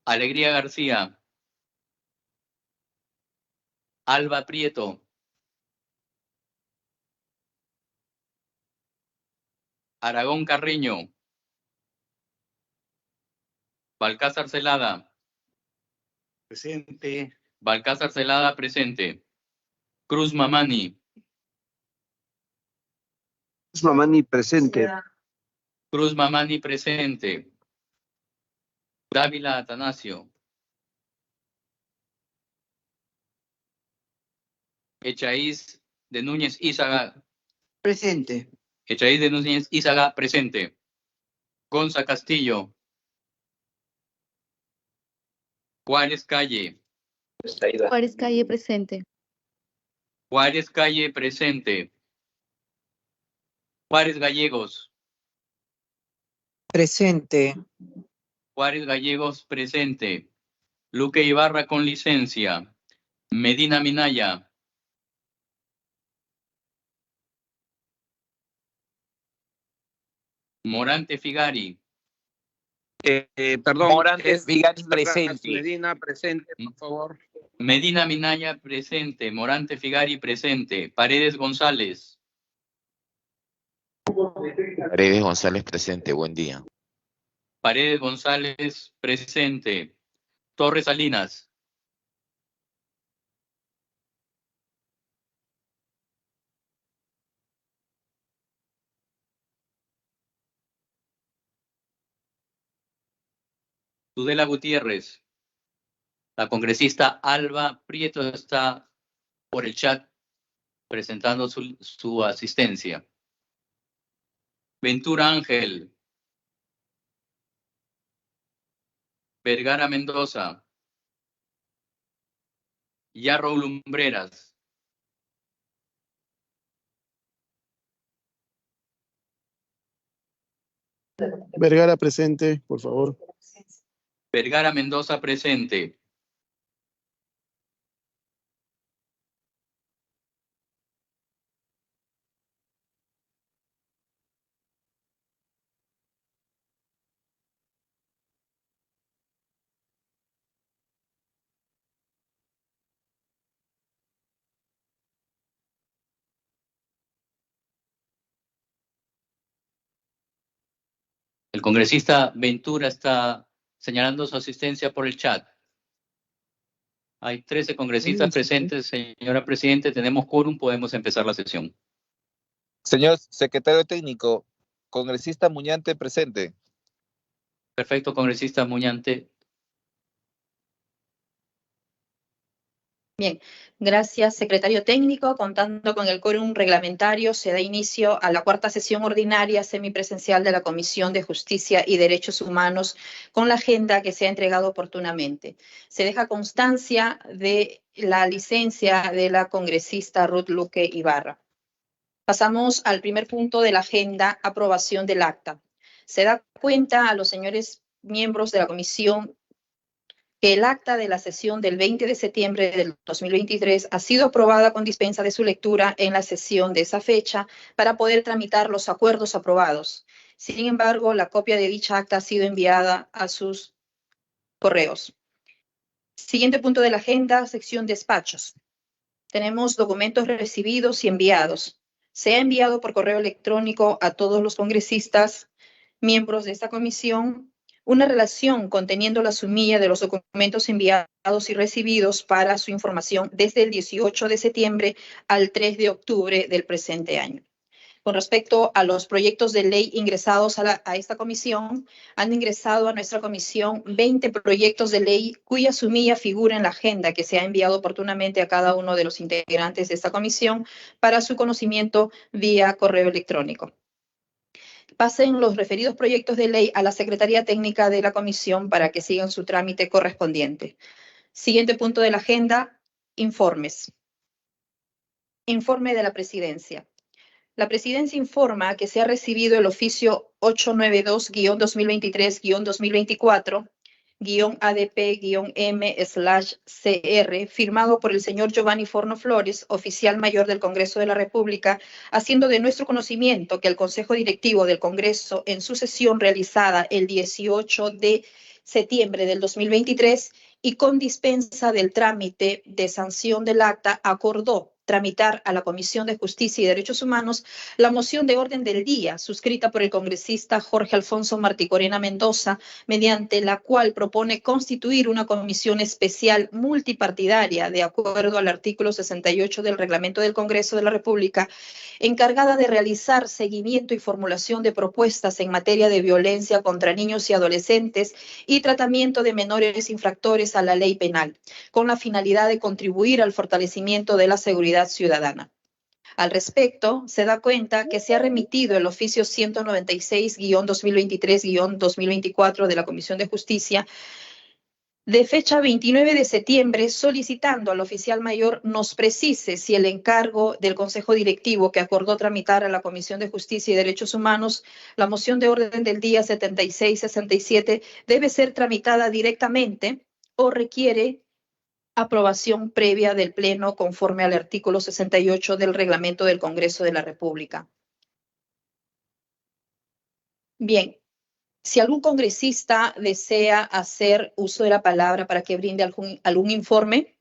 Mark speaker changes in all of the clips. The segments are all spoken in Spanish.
Speaker 1: Alegría García. Alba Prieto. Aragón Carreño. Balcázar Celada.
Speaker 2: Presente.
Speaker 1: Balcázar Celada, presente. Cruz Mamani.
Speaker 3: Cruz Mamani, presente.
Speaker 1: Cruz Mamani, presente. Dávila Atanasio. Echaíz de Núñez Ízaga.
Speaker 4: Presente.
Speaker 1: Echaíz de Núñez Ízaga, presente. Gonza Castillo. Juárez Calle.
Speaker 5: Juárez Calle, presente.
Speaker 1: Juárez Calle, presente. Juárez Gallegos.
Speaker 4: Presente.
Speaker 1: Juárez Gallegos, presente. Luque Ibarra, con licencia. Medina Minaya. Morante Figari.
Speaker 2: Perdón.
Speaker 6: Morante Figari, presente.
Speaker 2: Medina, presente, por favor.
Speaker 1: Medina Minaya, presente. Morante Figari, presente. Paredes González.
Speaker 6: Paredes González, presente. Buen día.
Speaker 1: Paredes González, presente. Torres Salinas. Tudela Gutiérrez. La congresista Alba Prieto está por el chat presentando su asistencia. Ventura Ángel. Vergara Mendoza. Yarrow Lumbreras.
Speaker 7: Vergara, presente, por favor.
Speaker 1: Vergara Mendoza, presente. El congresista Ventura está señalando su asistencia por el chat. Hay 13 congresistas presentes, señora Presidente. Tenemos quórum, podemos empezar la sesión.
Speaker 8: Señor secretario técnico, congresista Muñante, presente.
Speaker 1: Perfecto, congresista Muñante.
Speaker 9: Bien, gracias, secretario técnico. Contando con el quórum reglamentario, se da inicio a la cuarta sesión ordinaria semipresencial de la Comisión de Justicia y Derechos Humanos con la agenda que se ha entregado oportunamente. Se deja constancia de la licencia de la congresista Ruth Luque Ibarra. Pasamos al primer punto de la agenda, aprobación del acta. Se da cuenta a los señores miembros de la comisión que el acta de la sesión del 20 de septiembre del 2023 ha sido aprobada con dispensa de su lectura en la sesión de esa fecha para poder tramitar los acuerdos aprobados. Sin embargo, la copia de dicha acta ha sido enviada a sus correos. Siguiente punto de la agenda, sección despachos. Tenemos documentos recibidos y enviados. Se ha enviado por correo electrónico a todos los congresistas, miembros de esta comisión, una relación conteniendo la sumilla de los documentos enviados y recibidos para su información desde el 18 de septiembre al 3 de octubre del presente año. Con respecto a los proyectos de ley ingresados a esta comisión, han ingresado a nuestra comisión 20 proyectos de ley cuya sumilla figura en la agenda que se ha enviado oportunamente a cada uno de los integrantes de esta comisión para su conocimiento vía correo electrónico. Pasen los referidos proyectos de ley a la Secretaría Técnica de la Comisión para que sigan su trámite correspondiente. Siguiente punto de la agenda, informes. Informe de la Presidencia. La Presidencia informa que se ha recibido el oficio 892-2023-2024-ADP-M/CR, firmado por el señor Giovanni Forno Flores, oficial mayor del Congreso de la República, haciendo de nuestro conocimiento que el Consejo Directivo del Congreso, en su sesión realizada el 18 de septiembre del 2023 y con dispensa del trámite de sanción del acta, acordó tramitar a la Comisión de Justicia y Derechos Humanos la moción de orden del día suscrita por el congresista Jorge Alfonso Marticorena Mendoza, mediante la cual propone constituir una comisión especial multipartidaria de acuerdo al artículo 68 del Reglamento del Congreso de la República, encargada de realizar seguimiento y formulación de propuestas en materia de violencia contra niños y adolescentes y tratamiento de menores infractores a la ley penal, con la finalidad de contribuir al fortalecimiento de la seguridad ciudadana. Al respecto, se da cuenta que se ha remitido el oficio 196-2023-2024 de la Comisión de Justicia de fecha 29 de septiembre, solicitando al oficial mayor nos precise si el encargo del Consejo Directivo que acordó tramitar a la Comisión de Justicia y Derechos Humanos la moción de orden del día 7667 debe ser tramitada directamente o requiere aprobación previa del Pleno conforme al artículo 68 del Reglamento del Congreso de la República. Bien, si algún congresista desea hacer uso de la palabra para que brinde algún informe.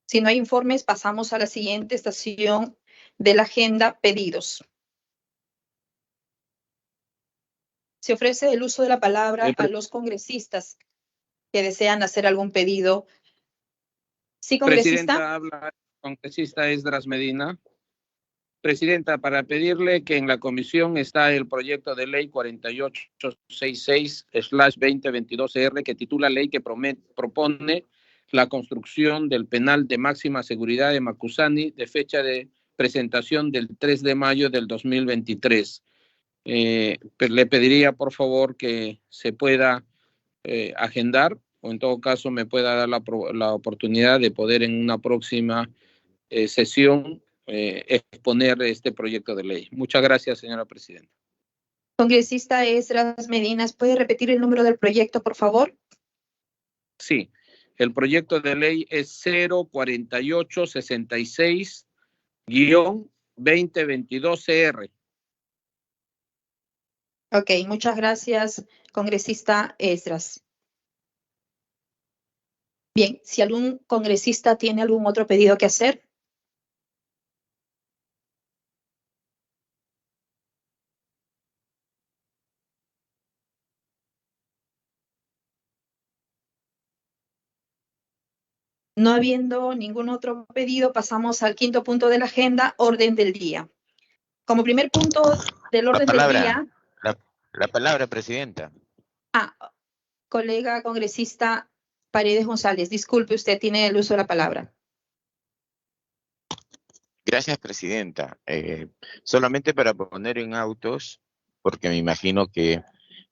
Speaker 9: Si no hay informes, pasamos a la siguiente estación de la agenda, pedidos. Se ofrece el uso de la palabra a los congresistas que desean hacer algún pedido. Sí, congresista.
Speaker 2: Presidenta, habla el congresista Esdras Medina. Presidenta, para pedirle que en la comisión está el proyecto de ley 4866/2022R que titula Ley que propone la construcción del penal de máxima seguridad de Macusani de fecha de presentación del 3 de mayo del 2023. Le pediría por favor que se pueda agendar o en todo caso me pueda dar la oportunidad de poder en una próxima sesión exponer este proyecto de ley. Muchas gracias, señora presidenta.
Speaker 9: Congresista Esdras Medina, ¿puede repetir el número del proyecto, por favor?
Speaker 2: Sí, el proyecto de ley es 04866-2022CR.
Speaker 9: Ok, muchas gracias, congresista Esdras. Bien, si algún congresista tiene algún otro pedido que hacer. No habiendo ningún otro pedido, pasamos al quinto punto de la agenda, orden del día. Como primer punto del orden del día.
Speaker 6: La palabra, presidenta.
Speaker 9: Colega congresista Paredes González, disculpe, usted tiene el uso de la palabra.
Speaker 6: Gracias, presidenta. Solamente para poner en autos, porque me imagino que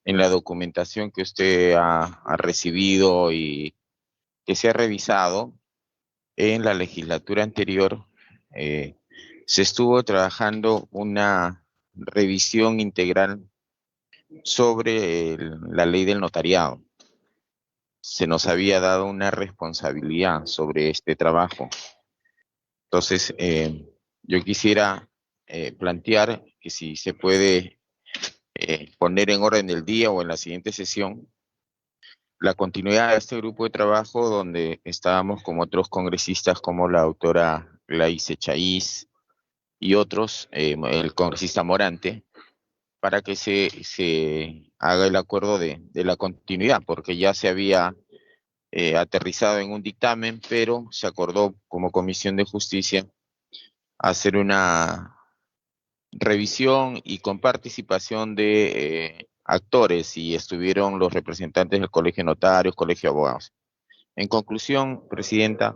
Speaker 6: en la documentación que usted ha recibido y que se ha revisado en la legislatura anterior, se estuvo trabajando una revisión integral sobre la ley del notariado. Se nos había dado una responsabilidad sobre este trabajo. Entonces, yo quisiera plantear que si se puede poner en orden del día o en la siguiente sesión la continuidad de este grupo de trabajo donde estábamos con otros congresistas como la doctora Gladys Echaíz y otros, el congresista Morante, para que se haga el acuerdo de la continuidad, porque ya se había aterrizado en un dictamen, pero se acordó como Comisión de Justicia hacer una revisión y con participación de actores, y estuvieron los representantes del Colegio de Notarios, Colegio de Abogados. En conclusión, presidenta,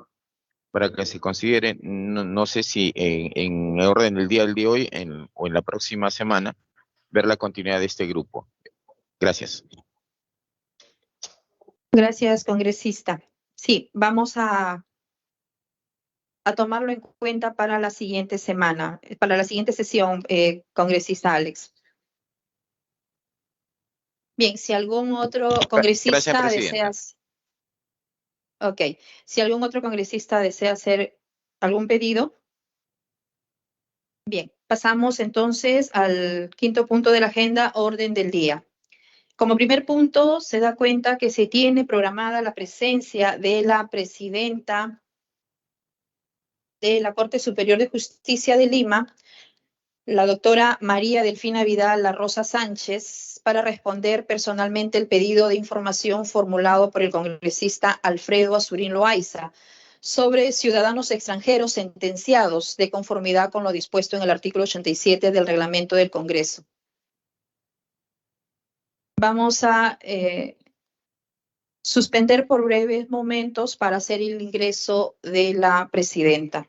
Speaker 6: para que se considere, no sé si en el orden del día de hoy o en la próxima semana, ver la continuidad de este grupo. Gracias.
Speaker 9: Gracias, congresista. Sí, vamos a tomarlo en cuenta para la siguiente semana, para la siguiente sesión, congresista Alex. Bien, si algún otro congresista desea... Ok, si algún otro congresista desea hacer algún pedido. Bien, Pasamos entonces al quinto punto de la agenda, orden del día. Como primer punto, se da cuenta que se tiene programada la presencia de la presidenta de la Corte Superior de Justicia de Lima, la doctora María Delfina Vidal La Rosa Sánchez, para responder personalmente el pedido de información formulado por el congresista Alfredo Azurín Loaiza sobre ciudadanos extranjeros sentenciados de conformidad con lo dispuesto en el artículo 87 del reglamento del Congreso. Vamos a suspender por breves momentos para hacer el ingreso de la presidenta.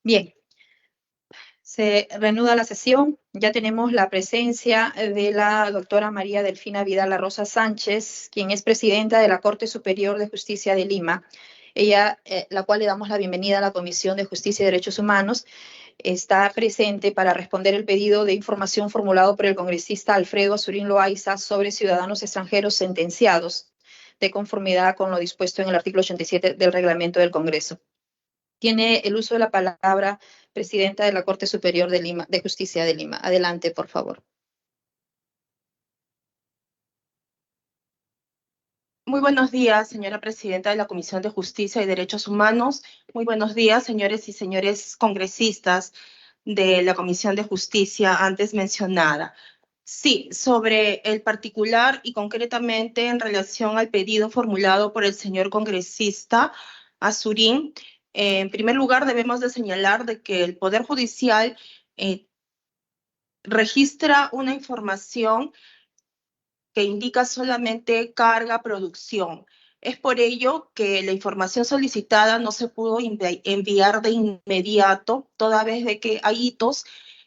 Speaker 9: Bien, se reanuda la sesión. Ya tenemos la presencia de la doctora María Delfina Vidal La Rosa Sánchez, quien es presidenta de la Corte Superior de Justicia de Lima. Ella, la cual le damos la bienvenida a la Comisión de Justicia y Derechos Humanos, está presente para responder el pedido de información formulado por el congresista Alfredo Azurín Loaiza sobre ciudadanos extranjeros sentenciados de conformidad con lo dispuesto en el artículo 87 del reglamento del Congreso. Tiene el uso de la palabra presidenta de la Corte Superior de Lima, de Justicia de Lima. Adelante, por favor.
Speaker 4: Muy buenos días, señora presidenta de la Comisión de Justicia y Derechos Humanos. Muy buenos días, señores y señores congresistas de la Comisión de Justicia antes mencionada. Sí, sobre el particular y concretamente en relación al pedido formulado por el señor congresista Azurín, en primer lugar debemos de señalar de que el Poder Judicial registra una información que indica solamente carga, producción. Es por ello que la información solicitada no se pudo enviar de inmediato, toda vez de que hay hitos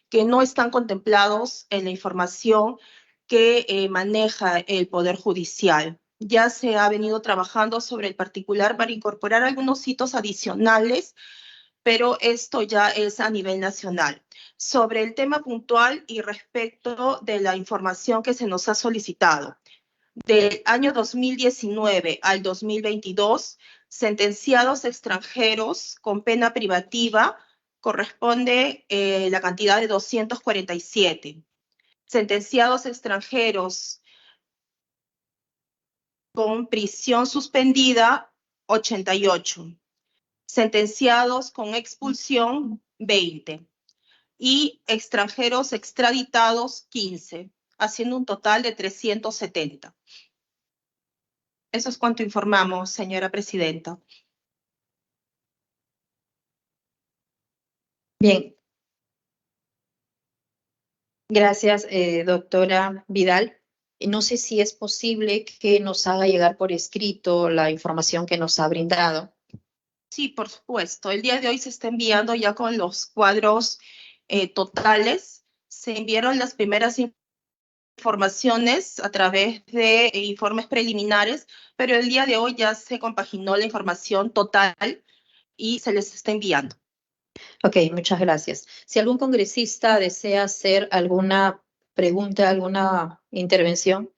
Speaker 4: que no están contemplados en la información que maneja el Poder Judicial. Ya se ha venido trabajando sobre el particular para incorporar algunos hitos adicionales, pero esto ya es a nivel nacional. Sobre el tema puntual y respecto de la información que se nos ha solicitado. Del año 2019 al 2022, sentenciados extranjeros con pena privativa corresponde la cantidad de 247. Sentenciados extranjeros con prisión suspendida, 88. Sentenciados con expulsión, 20. Y extranjeros extraditados, 15, haciendo un total de 370. Eso es cuanto informamos, señora presidenta.
Speaker 9: Bien. Gracias, doctora Vidal. No sé si es posible que nos haga llegar por escrito la información que nos ha brindado.
Speaker 4: Sí, por supuesto. El día de hoy se está enviando ya con los cuadros totales. Se enviaron las primeras informaciones a través de informes preliminares, pero el día de hoy ya se compaginó la información total y se les está enviando.
Speaker 9: Ok, muchas gracias. Si algún congresista desea hacer alguna pregunta, alguna intervención.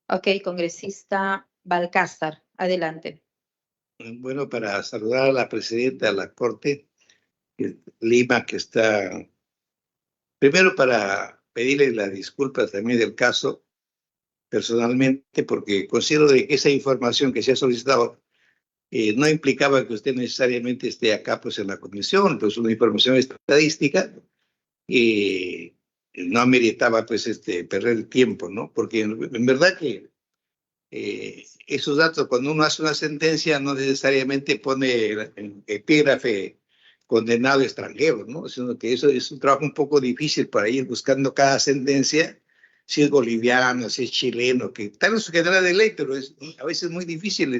Speaker 9: Ok, congresista Balcázar, adelante.
Speaker 3: Bueno, para saludar a la presidenta de la Corte, Lima, que está, primero para pedirle las disculpas también del caso, personalmente, porque considero de que esa información que se ha solicitado no implicaba que usted necesariamente esté acá pues en la comisión, pues una información estadística y no ameritaba pues perder el tiempo, ¿no? Porque en verdad que esos datos, cuando uno hace una sentencia, no necesariamente pone en epígrafe condenado extranjero, ¿no? Sino que eso es un trabajo un poco difícil para ir buscando cada sentencia, si es boliviano, si es chileno, que tal vez quedará de ley, pero es a veces muy difícil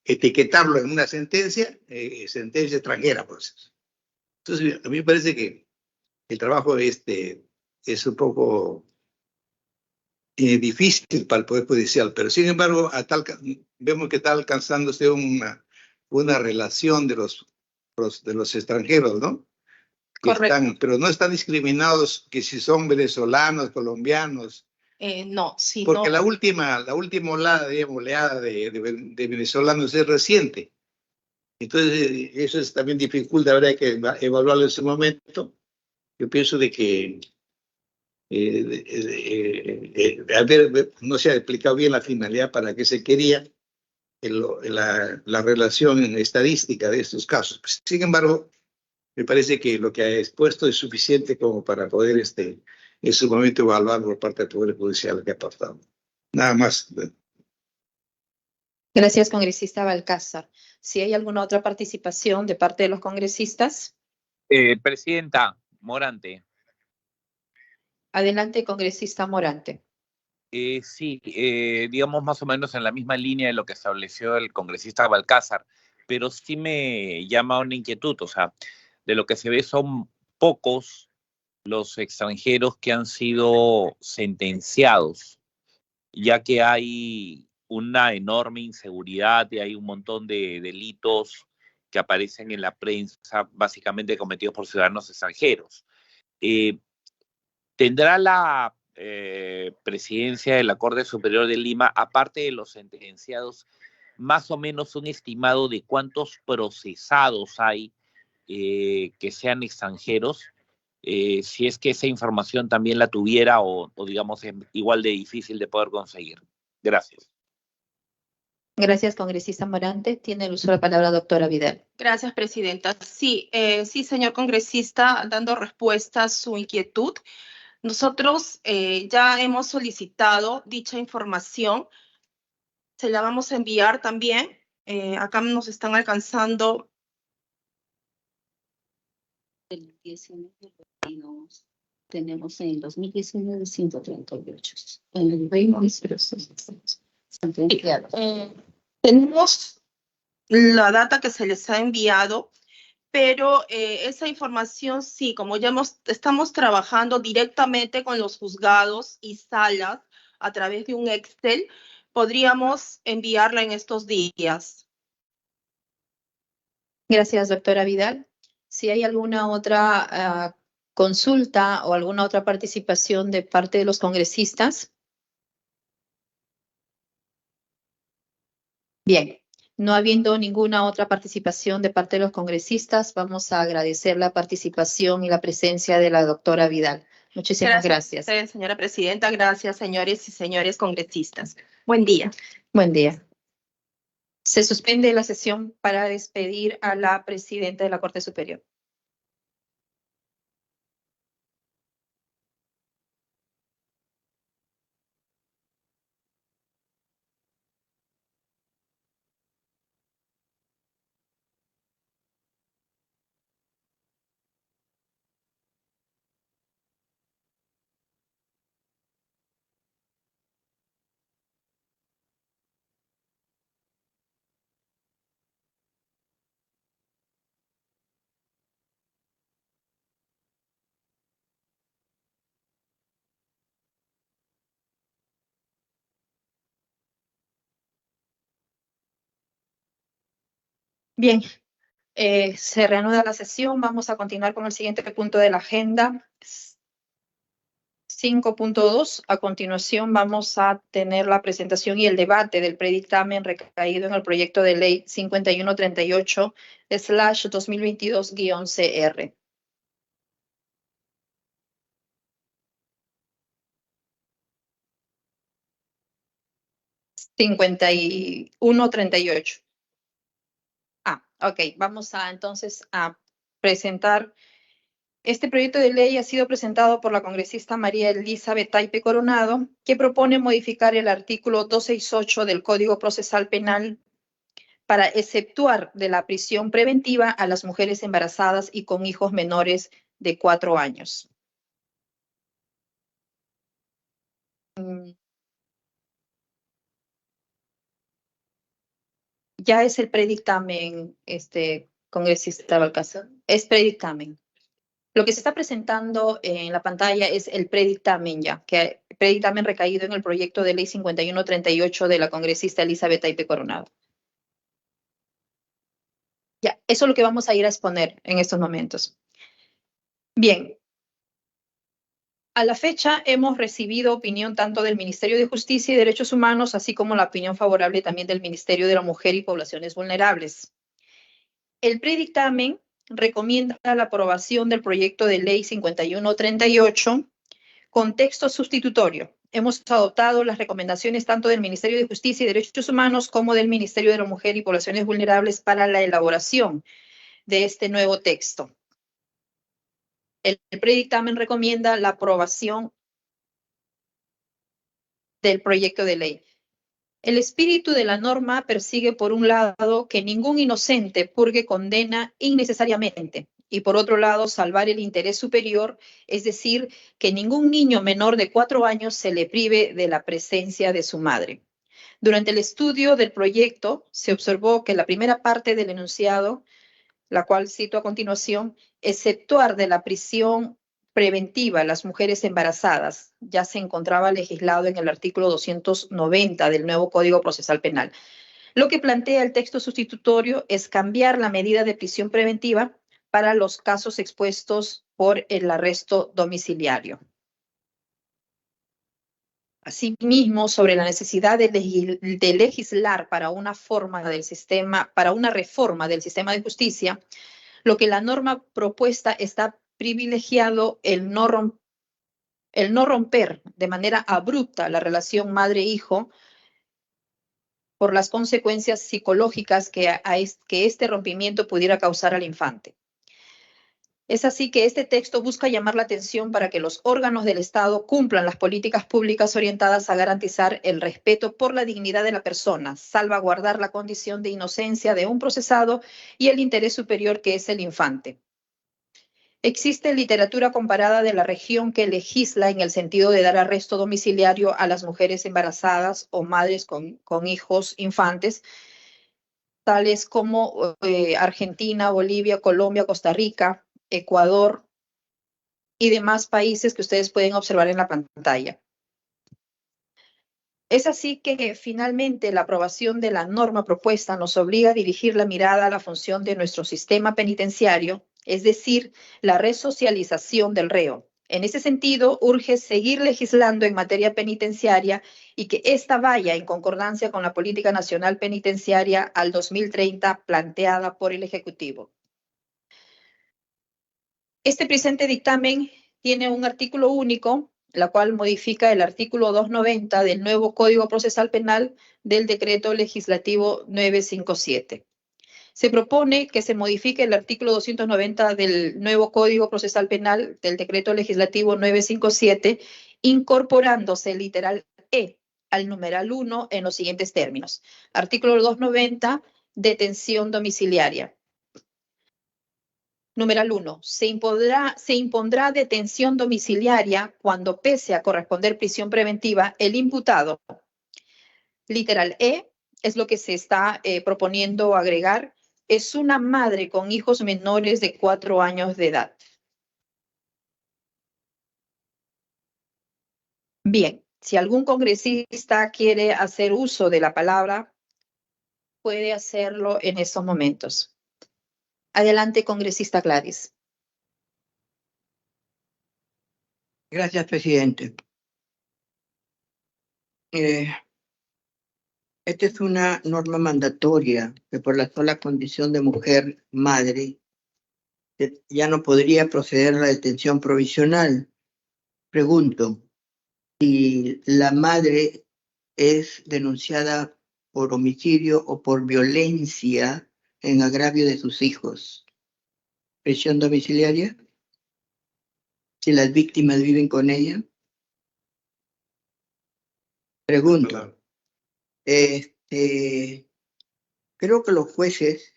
Speaker 3: etiquetarlo en una sentencia, sentencia extranjera, pues. Entonces, a mí me parece que el trabajo es un poco difícil para el Poder Judicial, pero sin embargo, vemos que está alcanzándose una relación de los extranjeros, ¿no?
Speaker 4: Correcto.
Speaker 3: Pero no están discriminados que si son venezolanos, colombianos.
Speaker 4: No, sí,
Speaker 3: Porque
Speaker 4: no.
Speaker 3: la última oleada, digamos, de venezolanos es reciente. Entonces, eso también dificulta, habrá que evaluarlo en su momento. Yo pienso de que no se ha explicado bien la finalidad para qué se quería la relación estadística de estos casos. Sin embargo, me parece que lo que ha expuesto es suficiente como para poder en su momento evaluar por parte del Poder Judicial que ha aportado. Nada más.
Speaker 9: Gracias, congresista Balcázar. Si hay alguna otra participación de parte de los congresistas.
Speaker 8: Presidenta Morante.
Speaker 9: Adelante, congresista Morante.
Speaker 8: Sí, digamos más o menos en la misma línea de lo que estableció el congresista Balcázar, pero sí me llama una inquietud, o sea, de lo que se ve son pocos los extranjeros que han sido sentenciados, ya que hay una enorme inseguridad y hay un montón de delitos que aparecen en la prensa, básicamente cometidos por ciudadanos extranjeros. ¿Tendrá la presidencia de la Corte Superior de Lima, aparte de los sentenciados, más o menos un estimado de cuántos procesados hay que sean extranjeros? Si es que esa información también la tuviera o digamos es igual de difícil de poder conseguir. Gracias.
Speaker 9: Gracias, congresista Morante. Tiene el uso de la palabra doctora Vidal.
Speaker 4: Gracias, presidenta. Sí, sí, señor congresista, dando respuesta a su inquietud. Nosotros ya hemos solicitado dicha información. Se la vamos a enviar también. Acá nos están alcanzando.
Speaker 10: El 19 tenemos en el 2019 138. En el 20
Speaker 4: tenemos la data que se les ha enviado, pero esa información sí, como ya estamos trabajando directamente con los juzgados y salas a través de un Excel, podríamos enviarla en estos días.
Speaker 9: Gracias, doctora Vidal. Si hay alguna otra consulta o alguna otra participación de parte de los congresistas. Bien, no habiendo ninguna otra participación de parte de los congresistas, vamos a agradecer la participación y la presencia de la doctora Vidal. Muchísimas gracias.
Speaker 4: Gracias, señora presidenta. Gracias, señores y señores congresistas. Buen día.
Speaker 9: Buen día. Se suspende la sesión para despedir a la presidenta de la Corte Superior. Bien, se reanuda la sesión. Vamos a continuar con el siguiente punto de la agenda. 5.2. A continuación vamos a tener la presentación y el debate del predictamen recaído en el proyecto de ley 5138/2022-CR. (5138). Ok, vamos a entonces a presentar Este proyecto de ley ha sido presentado por la congresista María Elizabeth Taipe Coronado, que propone modificar el artículo 268 del Código Procesal Penal para exceptuar de la prisión preventiva a las mujeres embarazadas y con hijos menores de 4 años. Ya es el predictamen, congresista Balcázar. Es predictamen. Lo que se está presentando en la pantalla es el predictamen ya, que predictamen recaído en el proyecto de ley 5138 de la congresista Elizabeth Taipe Coronado. Ya, eso es lo que vamos a ir a exponer en estos momentos. Bien. A la fecha hemos recibido opinión tanto del Ministerio de Justicia y Derechos Humanos, así como la opinión favorable también del Ministerio de la Mujer y Poblaciones Vulnerables. El predictamen recomienda la aprobación del proyecto de ley 5138 con texto sustitutorio. Hemos adoptado las recomendaciones tanto del Ministerio de Justicia y Derechos Humanos como del Ministerio de la Mujer y Poblaciones Vulnerables para la elaboración de este nuevo texto. El predictamen recomienda la aprobación del proyecto de ley. El espíritu de la norma persigue, por un lado, que ningún inocente purgue condena innecesariamente, y por otro lado, salvar el interés superior, es decir, que ningún niño menor de 4 años se le prive de la presencia de su madre. Durante el estudio del proyecto, se observó que la primera parte del enunciado, la cual cito a continuación, exceptuar de la prisión preventiva a las mujeres embarazadas, ya se encontraba legislado en el artículo 290 del nuevo Código Procesal Penal. Lo que plantea el texto sustitutorio es cambiar la medida de prisión preventiva para los casos expuestos por el arresto domiciliario. Asimismo, sobre la necesidad de legislar para una reforma del sistema de justicia, lo que la norma propuesta está privilegiado el no romper de manera abrupta la relación madre-hijo por las consecuencias psicológicas que este rompimiento pudiera causar al infante. Es así que este texto busca llamar la atención para que los órganos del Estado cumplan las políticas públicas orientadas a garantizar el respeto por la dignidad de la persona, salvaguardar la condición de inocencia de un procesado y el interés superior que es el infante. Existe literatura comparada de la región que legisla en el sentido de dar arresto domiciliario a las mujeres embarazadas o madres con hijos infantes, tales como Argentina, Bolivia, Colombia, Costa Rica, Ecuador y demás países que ustedes pueden observar en la pantalla. Es así que finalmente la aprobación de la norma propuesta nos obliga a dirigir la mirada a la función de nuestro sistema penitenciario, es decir, la resocialización del reo. En ese sentido, urge seguir legislando en materia penitenciaria y que ésta vaya en concordancia con la Política Nacional Penitenciaria al 2030 planteada por el Ejecutivo. Este presente dictamen tiene un artículo único, la cual modifica el artículo 290 del nuevo Código Procesal Penal del Decreto Legislativo 957. Se propone que se modifique el artículo 290 del nuevo Código Procesal Penal del Decreto Legislativo 957, incorporándose el literal E al numeral 1 en los siguientes términos. Artículo 290, detención domiciliaria. Numeral 1. Se impondrá detención domiciliaria cuando, pese a corresponder prisión preventiva, el imputado. Literal E es lo que se está proponiendo agregar. Es una madre con hijos menores de 4 años de edad. Bien, si algún congresista quiere hacer uso de la palabra, puede hacerlo en estos momentos. Adelante, congresista Gladys.
Speaker 11: Gracias, presidente. Esta es una norma mandatoria que por la sola condición de mujer madre ya no podría proceder a la detención provisional. Pregunto, si la madre es denunciada por homicidio o por violencia en agravio de sus hijos, ¿prisión domiciliaria? si las víctimas viven con ella? Pregunto. Creo que los jueces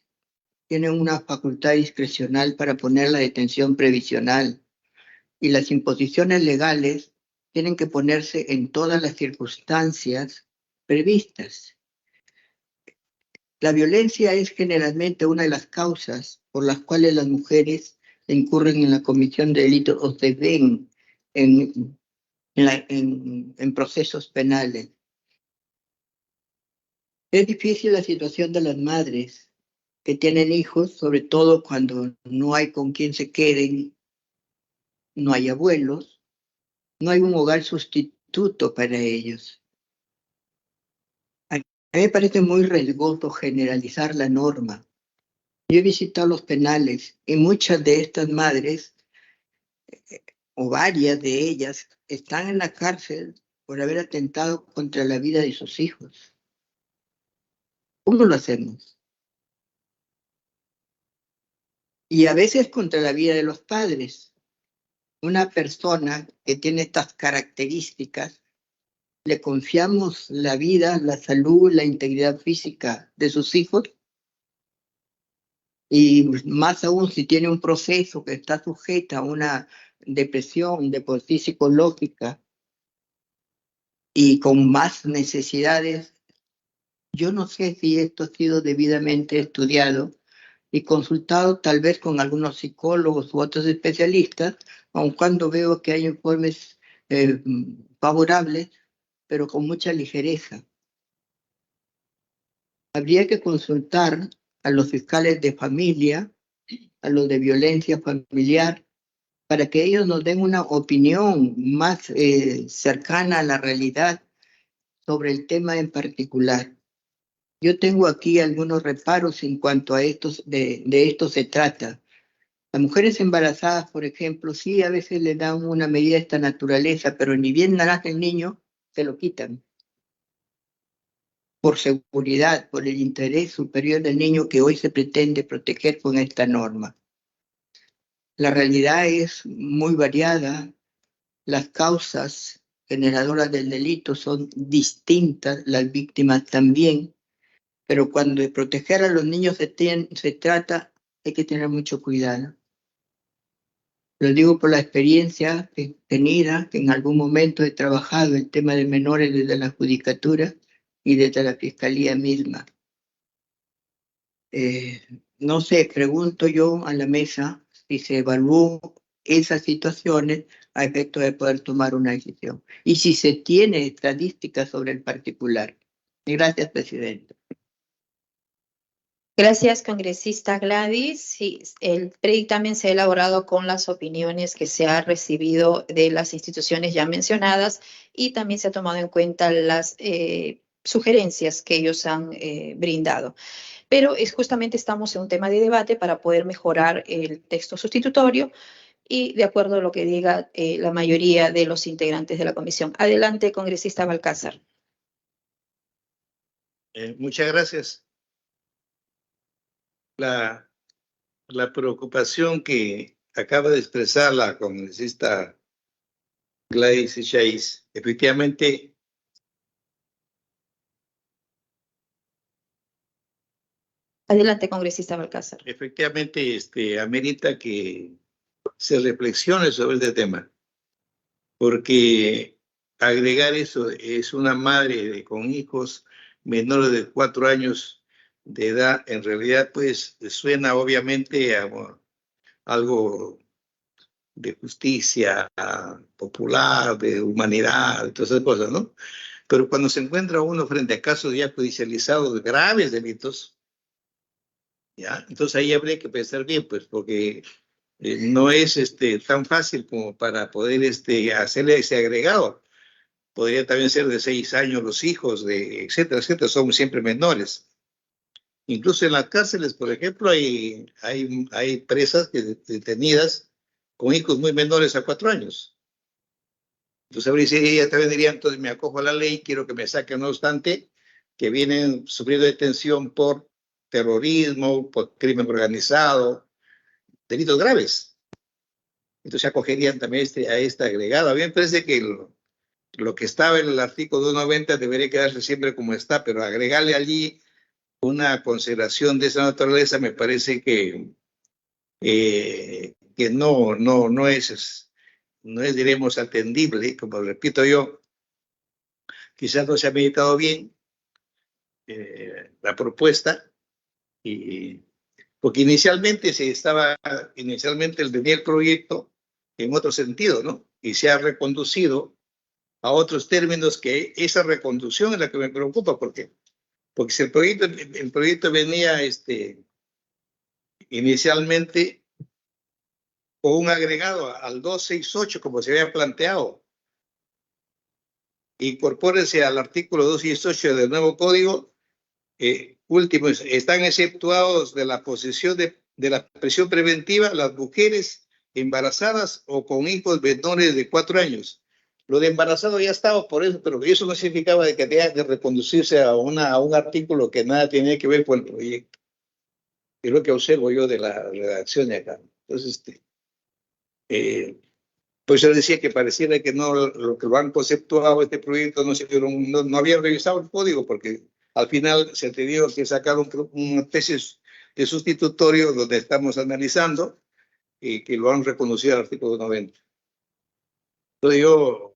Speaker 11: tienen una facultad discrecional para poner la detención previsional y las imposiciones legales tienen que ponerse en todas las circunstancias previstas. La violencia es generalmente una de las causas por las cuales las mujeres incurren en la comisión de delitos o se ven en procesos penales. Es difícil la situación de las madres que tienen hijos, sobre todo cuando no hay con quien se queden, no hay abuelos, no hay un hogar sustituto para ellos. A mí me parece muy riesgoso generalizar la norma. Yo he visitado los penales y muchas de estas madres, o varias de ellas, están en la cárcel por haber atentado contra la vida de sus hijos. ¿Cómo lo hacemos? Y a veces contra la vida de los padres. Una persona que tiene estas características, le confiamos la vida, la salud, la integridad física de sus hijos, y más aún si tiene un proceso que está sujeta a una depresión de por sí psicológica y con más necesidades. Yo no sé si esto ha sido debidamente estudiado y consultado tal vez con algunos psicólogos u otros especialistas, aun cuando veo que hay informes favorables, pero con mucha ligereza. Habría que consultar a los fiscales de familia, a los de violencia familiar, para que ellos nos den una opinión más cercana a la realidad sobre el tema en particular. Yo tengo aquí algunos reparos en cuanto a estos, de esto se trata. Las mujeres embarazadas, por ejemplo, sí a veces le dan una medida de esta naturaleza, pero ni bien nace el niño, se lo quitan. Por seguridad, por el interés superior del niño que hoy se pretende proteger con esta norma. La realidad es muy variada, las causas generadoras del delito son distintas, las víctimas también, pero cuando de proteger a los niños se trata, hay que tener mucho cuidado. Lo digo por la experiencia tenida, que en algún momento he trabajado el tema de menores desde la judicatura y desde la fiscalía misma. No sé, pregunto yo a la mesa si se evaluó esas situaciones a efecto de poder tomar una decisión. Y si se tiene estadísticas sobre el particular. Gracias, Presidenta.
Speaker 9: Gracias, congresista Gladys. Sí, el predictamen se ha elaborado con las opiniones que se ha recibido de las instituciones ya mencionadas y también se ha tomado en cuenta las sugerencias que ellos han brindado. Pero justamente estamos en un tema de debate para poder mejorar el texto sustitutorio y de acuerdo a lo que diga la mayoría de los integrantes de la comisión. Adelante, congresista Balcázar.
Speaker 3: Muchas gracias. La preocupación que acaba de expresar la congresista Gladys Chase, efectivamente,
Speaker 9: adelante, congresista Balcázar.
Speaker 3: Efectivamente, amerita que se reflexione sobre este tema, porque agregar eso es una madre con hijos menores de 4 años de edad, en realidad pues suena obviamente a algo de justicia popular, de humanidad, de todas esas cosas, ¿no? Pero cuando se encuentra uno frente a casos ya judicializados de graves delitos, ¿ya? Entonces ahí habría que pensar bien, pues, porque no es tan fácil como para poder hacerle ese agregado. Podría también ser de 6 años los hijos, etcétera, etcétera, son siempre menores. Incluso en las cárceles, por ejemplo, hay presas detenidas con hijos muy menores a 4 años. Entonces, habría si ella también diría, entonces me acojo a la ley, quiero que me saquen, no obstante, que vienen sufriendo detención por terrorismo, por crimen organizado, delitos graves. Entonces acogerían también a este agregado. A mí me parece que lo que estaba en el artículo 290 debería quedarse siempre como está, pero agregarle allí una consideración de esa naturaleza me parece que no es, diremos, atendible. Como repito yo, quizás no se ha meditado bien la propuesta, porque inicialmente venía el proyecto en otro sentido, ¿no? Y se ha reconducido a otros términos, que esa reconducción es la que me preocupa, porque si el proyecto venía inicialmente con un agregado al 268, como se había planteado, incorpórese al artículo 268 del nuevo código, últimos, están exceptuados de la posesión de la prisión preventiva las mujeres embarazadas o con hijos menores de 4 años. Lo de embarazado ya estaba por eso, pero eso no significaba de que tenga que reconducirse a un artículo que nada tenía que ver con el proyecto. Es lo que observo yo de la redacción de acá. Entonces, pues yo decía que pareciera que no, lo que lo han conceptuado este proyecto no había revisado el código, porque al final se ha tenido que sacar una especie de sustitutorio donde estamos analizando y que lo han reconocido al artículo 90. Entonces yo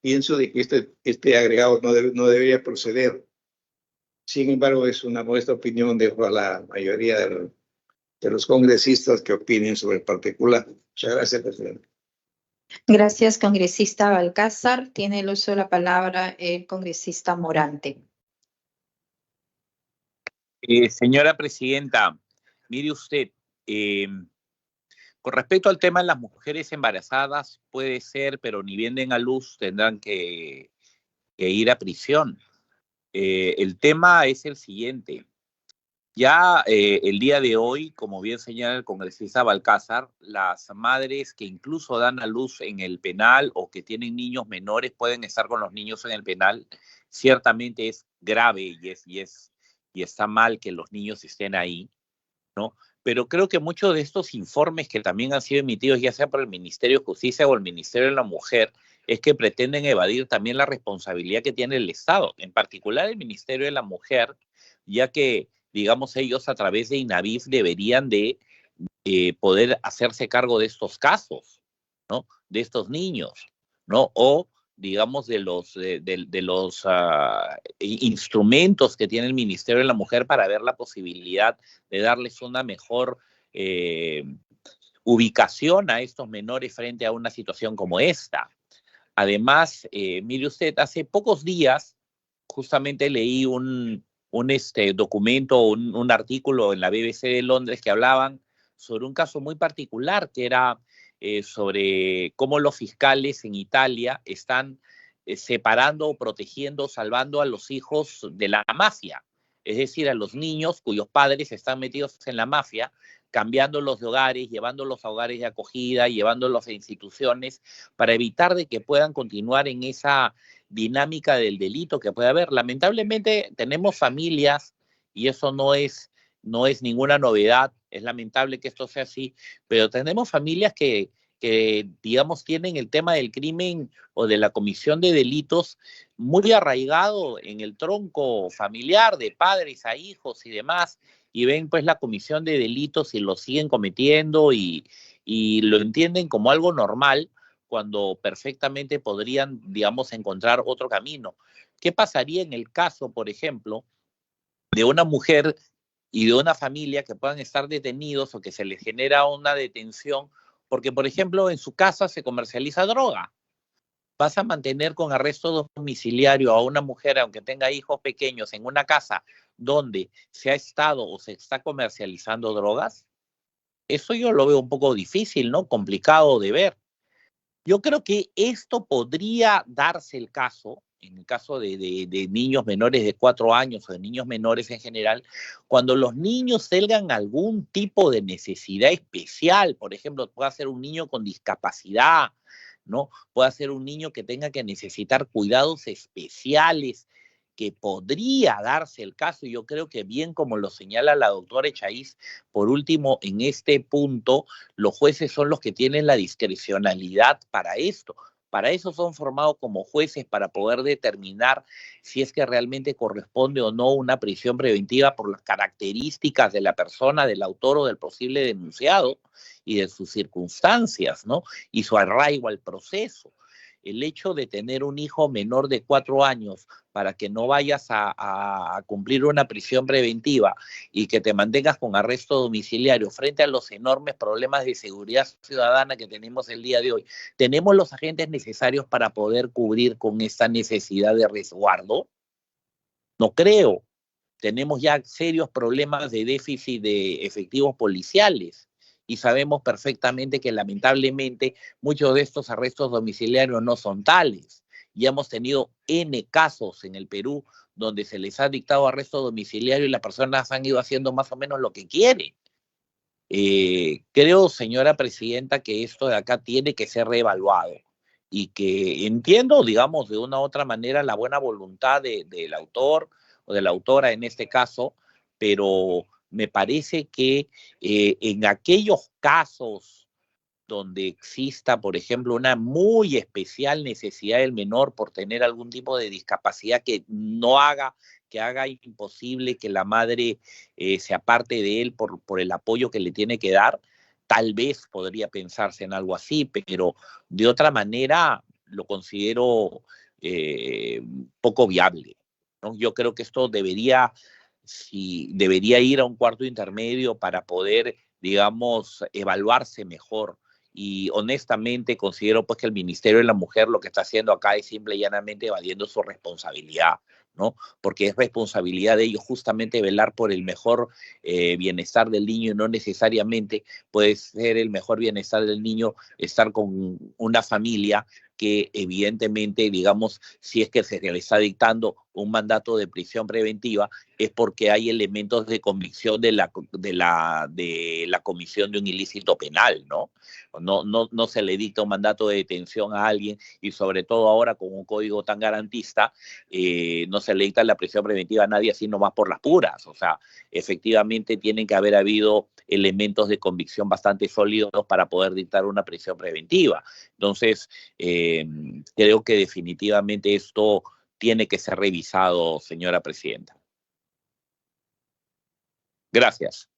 Speaker 3: pienso de que este agregado no debería proceder. Sin embargo, es una modesta opinión, dejo a la mayoría de los congresistas que opinen sobre el particular. Muchas gracias, presidente.
Speaker 9: Gracias, congresista Balcázar. Tiene el uso de la palabra el congresista Morante.
Speaker 8: Señora presidenta, mire usted, con respecto al tema de las mujeres embarazadas, puede ser, pero ni bien den a luz tendrán que ir a prisión. El tema es el siguiente. Ya el día de hoy, como bien señala el congresista Balcázar, las madres que incluso dan a luz en el penal o que tienen niños menores pueden estar con los niños en el penal. Ciertamente es grave y está mal que los niños estén ahí, ¿no? Pero creo que muchos de estos informes que también han sido emitidos, ya sea por el Ministerio de Justicia o el Ministerio de la Mujer, es que pretenden evadir también la responsabilidad que tiene el Estado, en particular el Ministerio de la Mujer, ya que, digamos, ellos a través de INAVIF deberían de poder hacerse cargo de estos casos, ¿no? De estos niños, ¿no? O digamos, de los instrumentos que tiene el Ministerio de la Mujer para ver la posibilidad de darles una mejor ubicación a estos menores frente a una situación como esta. Además, mire usted, hace pocos días justamente leí un documento, un artículo en la BBC de Londres que hablaban sobre un caso muy particular que era sobre cómo los fiscales en Italia están separando, protegiendo, salvando a los hijos de la mafia, es decir, a los niños cuyos padres están metidos en la mafia, cambiándolos de hogares, llevándolos a hogares de acogida, llevándolos a instituciones para evitar de que puedan continuar en esa dinámica del delito que puede haber. Lamentablemente tenemos familias, y eso no es ninguna novedad, es lamentable que esto sea así, pero tenemos familias que digamos, tienen el tema del crimen o de la comisión de delitos muy arraigado en el tronco familiar, de padres a hijos y demás, y ven pues la comisión de delitos y lo siguen cometiendo y lo entienden como algo normal, cuando perfectamente podrían, digamos, encontrar otro camino. ¿Qué pasaría en el caso, por ejemplo, de una mujer y de una familia que puedan estar detenidos o que se les genera una detención porque, por ejemplo, en su casa se comercializa droga? ¿Vas a mantener con arresto domiciliario a una mujer, aunque tenga hijos pequeños, en una casa donde se ha estado o se está comercializando drogas? Eso yo lo veo un poco difícil, ¿no? Complicado de ver. Yo creo que esto podría darse el caso, en el caso de niños menores de 4 años o de niños menores en general, cuando los niños tengan algún tipo de necesidad especial. Por ejemplo, puede ser un niño con discapacidad, ¿no? Puede ser un niño que tenga que necesitar cuidados especiales que podría darse el caso, y yo creo que bien como lo señala la doctora Echaíz, por último, en este punto, los jueces son los que tienen la discrecionalidad para esto. Para eso son formados como jueces, para poder determinar si es que realmente corresponde o no una prisión preventiva por las características de la persona, del autor o del posible denunciado y de sus circunstancias, ¿no? Y su arraigo al proceso. El hecho de tener un hijo menor de 4 años para que no vayas a cumplir una prisión preventiva y que te mantengas con arresto domiciliario frente a los enormes problemas de seguridad ciudadana que tenemos el día de hoy, ¿tenemos los agentes necesarios para poder cubrir con esta necesidad de resguardo? No creo. Tenemos ya serios problemas de déficit de efectivos policiales. Y sabemos perfectamente que lamentablemente muchos de estos arrestos domiciliarios no son tales. Ya hemos tenido N casos en el Perú donde se les ha dictado arresto domiciliario y las personas han ido haciendo más o menos lo que quieren. Creo, señora presidenta, que esto de acá tiene que ser reevaluado y que entiendo, digamos, de una u otra manera la buena voluntad del autor o de la autora en este caso, pero me parece que en aquellos casos donde exista, por ejemplo, una muy especial necesidad del menor por tener algún tipo de discapacidad que haga imposible que la madre se aparte de él por el apoyo que le tiene que dar, tal vez podría pensarse en algo así, pero de otra manera lo considero poco viable, ¿no? Yo creo que esto debería ir a un cuarto intermedio para poder, digamos, evaluarse mejor. Y honestamente considero pues que el Ministerio de la Mujer lo que está haciendo acá es simple y llanamente evadiendo su responsabilidad, ¿no? Porque es responsabilidad de ellos justamente velar por el mejor bienestar del niño y no necesariamente puede ser el mejor bienestar del niño estar con una familia que evidentemente, digamos, si es que se le está dictando un mandato de prisión preventiva, es porque hay elementos de convicción de la comisión de un ilícito penal, ¿no? No se le dicta un mandato de detención a alguien y sobre todo ahora con un código tan garantista, no se le dicta la prisión preventiva a nadie así nomás por las puras. O sea, efectivamente tienen que haber habido elementos de convicción bastante sólidos para poder dictar una prisión preventiva. Entonces, creo que definitivamente esto tiene que ser revisado, señora presidenta. Gracias.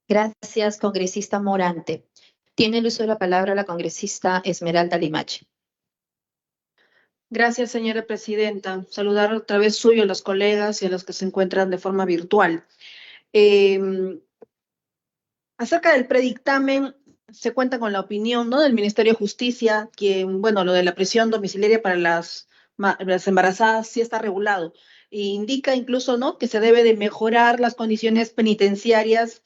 Speaker 9: Gracias, congresista Morante. Tiene el uso de la palabra la congresista Esmeralda Limache.
Speaker 12: Gracias, señora presidenta. Saludar otra vez suyo a los colegas y a los que se encuentran de forma virtual. Acerca del predictamen, se cuenta con la opinión, ¿no?, del Ministerio de Justicia, que, bueno, lo de la prisión domiciliaria para las embarazadas sí está regulado. E indica incluso, ¿no?, que se debe de mejorar las condiciones penitenciarias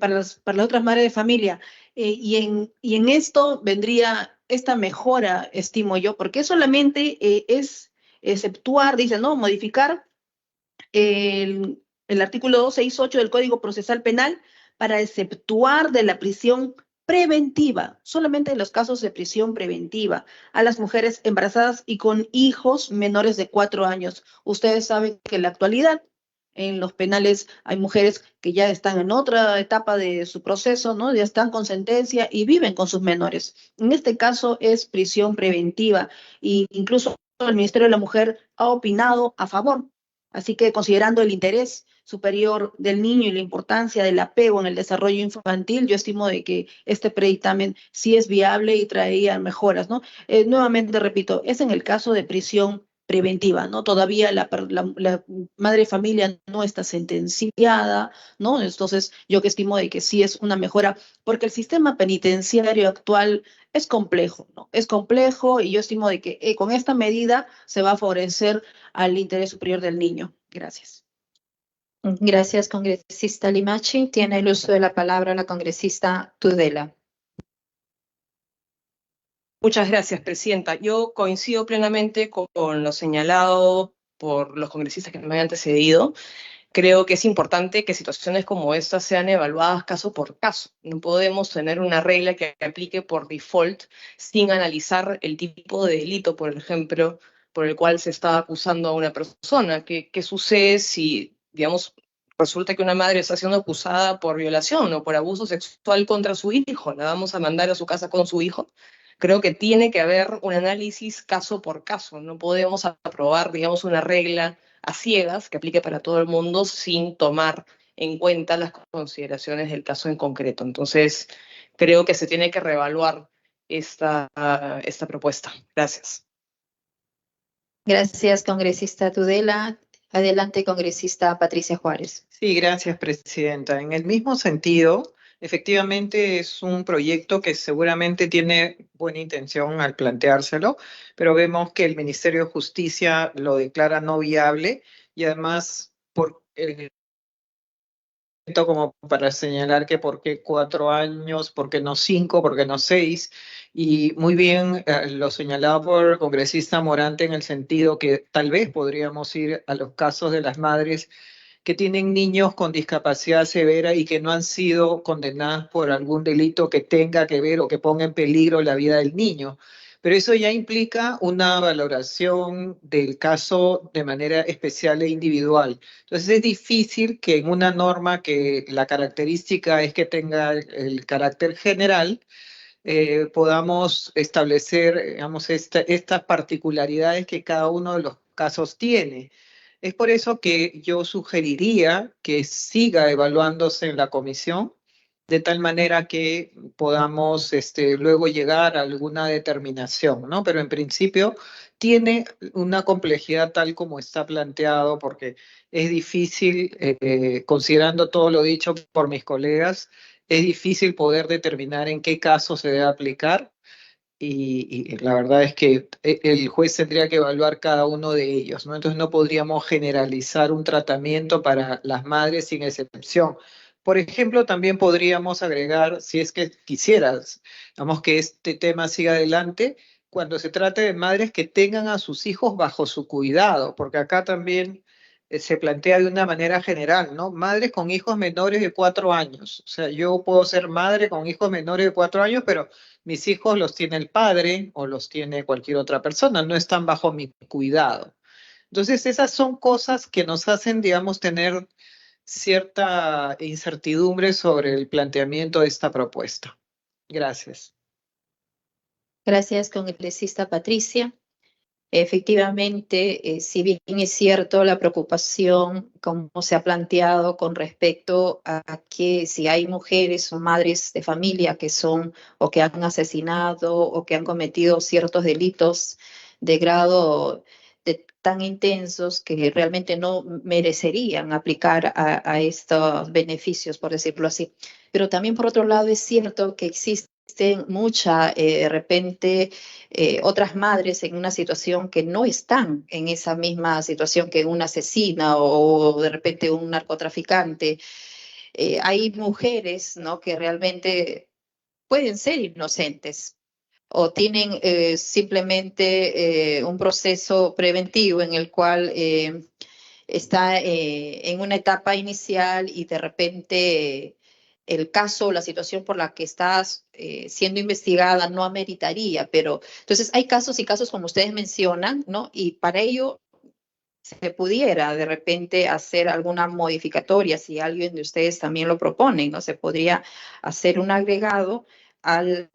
Speaker 12: para las otras madres de familia. Y en esto vendría esta mejora, estimo yo, porque solamente es exceptuar, dice, ¿no?, modificar el artículo 268 del Código Procesal Penal para exceptuar de la prisión preventiva, solamente en los casos de prisión preventiva, a las mujeres embarazadas y con hijos menores de 4 años. Ustedes saben que en la actualidad en los penales hay mujeres que ya están en otra etapa de su proceso, ¿no?, ya están con sentencia y viven con sus menores. En este caso es prisión preventiva e incluso el Ministerio de la Mujer ha opinado a favor. Así que considerando el interés superior del niño y la importancia del apego en el desarrollo infantil, yo estimo de que este predictamen sí es viable y traería mejoras, ¿no? Nuevamente repito, es en el caso de prisión preventiva, ¿no? Todavía la madre de familia no está sentenciada, ¿no? Entonces, yo que estimo de que sí es una mejora, porque el sistema penitenciario actual es complejo, ¿no? Es complejo y yo estimo de que con esta medida se va a favorecer al interés superior del niño. Gracias.
Speaker 9: Gracias, congresista Limache. Tiene el uso de la palabra la congresista Tudela.
Speaker 13: Muchas gracias, presidenta. Yo coincido plenamente con lo señalado por los congresistas que me han antecedido. Creo que es importante que situaciones como estas sean evaluadas caso por caso. No podemos tener una regla que aplique por default sin analizar el tipo de delito, por ejemplo, por el cual se está acusando a una persona. ¿Qué sucede si, digamos, resulta que una madre está siendo acusada por violación o por abuso sexual contra su hijo? ¿La vamos a mandar a su casa con su hijo? Creo que tiene que haber un análisis caso por caso. No podemos aprobar, digamos, una regla a ciegas que aplique para todo el mundo sin tomar en cuenta las consideraciones del caso en concreto. Entonces, creo que se tiene que reevaluar esta propuesta. Gracias.
Speaker 9: Gracias, congresista Tudela. Adelante, congresista Patricia Juárez.
Speaker 14: Sí, gracias, presidenta. En el mismo sentido, efectivamente es un proyecto que seguramente tiene buena intención al planteárselo, pero vemos que el Ministerio de Justicia lo declara no viable y además por como para señalar que por qué 4 años, por qué no 5, por qué no 6, y muy bien lo señalado por el congresista Morante en el sentido que tal vez podríamos ir a los casos de las madres que tienen niños con discapacidad severa y que no han sido condenadas por algún delito que tenga que ver o que ponga en peligro la vida del niño. Pero eso ya implica una valoración del caso de manera especial e individual. Entonces es difícil que en una norma que la característica es que tenga el carácter general, podamos establecer, digamos, estas particularidades que cada uno de los casos tiene. Es por eso que yo sugeriría que siga evaluándose en la comisión, de tal manera que podamos luego llegar a alguna determinación, ¿no? Pero en principio tiene una complejidad tal como está planteado, porque es difícil, considerando todo lo dicho por mis colegas, es difícil poder determinar en qué caso se debe aplicar. Y la verdad es que el juez tendría que evaluar cada uno de ellos, ¿no? Entonces no podríamos generalizar un tratamiento para las madres sin excepción. Por ejemplo, también podríamos agregar, si es que quisieras, vamos, que este tema siga adelante, cuando se trate de madres que tengan a sus hijos bajo su cuidado, porque acá también se plantea de una manera general, ¿no? Madres con hijos menores de 4 años. O sea, yo puedo ser madre con hijos menores de 4 años, pero mis hijos los tiene el padre o los tiene cualquier otra persona, no están bajo mi cuidado. Entonces, esas son cosas que nos hacen, digamos, tener cierta incertidumbre sobre el planteamiento de esta propuesta. Gracias.
Speaker 9: Gracias, congresista Patricia. Efectivamente, si bien es cierto la preocupación, como se ha planteado con respecto a que si hay mujeres o madres de familia que son o que han asesinado o que han cometido ciertos delitos de grado tan intensos que realmente no merecerían aplicar a estos beneficios, por decirlo así. Pero también, por otro lado, es cierto que existen muchas, de repente, otras madres en una situación que no están en esa misma situación que una asesina o de repente un narcotraficante. Hay mujeres, ¿no?, que realmente pueden ser inocentes o tienen simplemente un proceso preventivo en el cual está en una etapa inicial y de repente el caso o la situación por la que estás siendo investigada no ameritaría, pero entonces hay casos y casos como ustedes mencionan, ¿no? Y para ello se pudiera de repente hacer alguna modificatoria, si alguien de ustedes también lo propone, ¿no? Se podría hacer un agregado al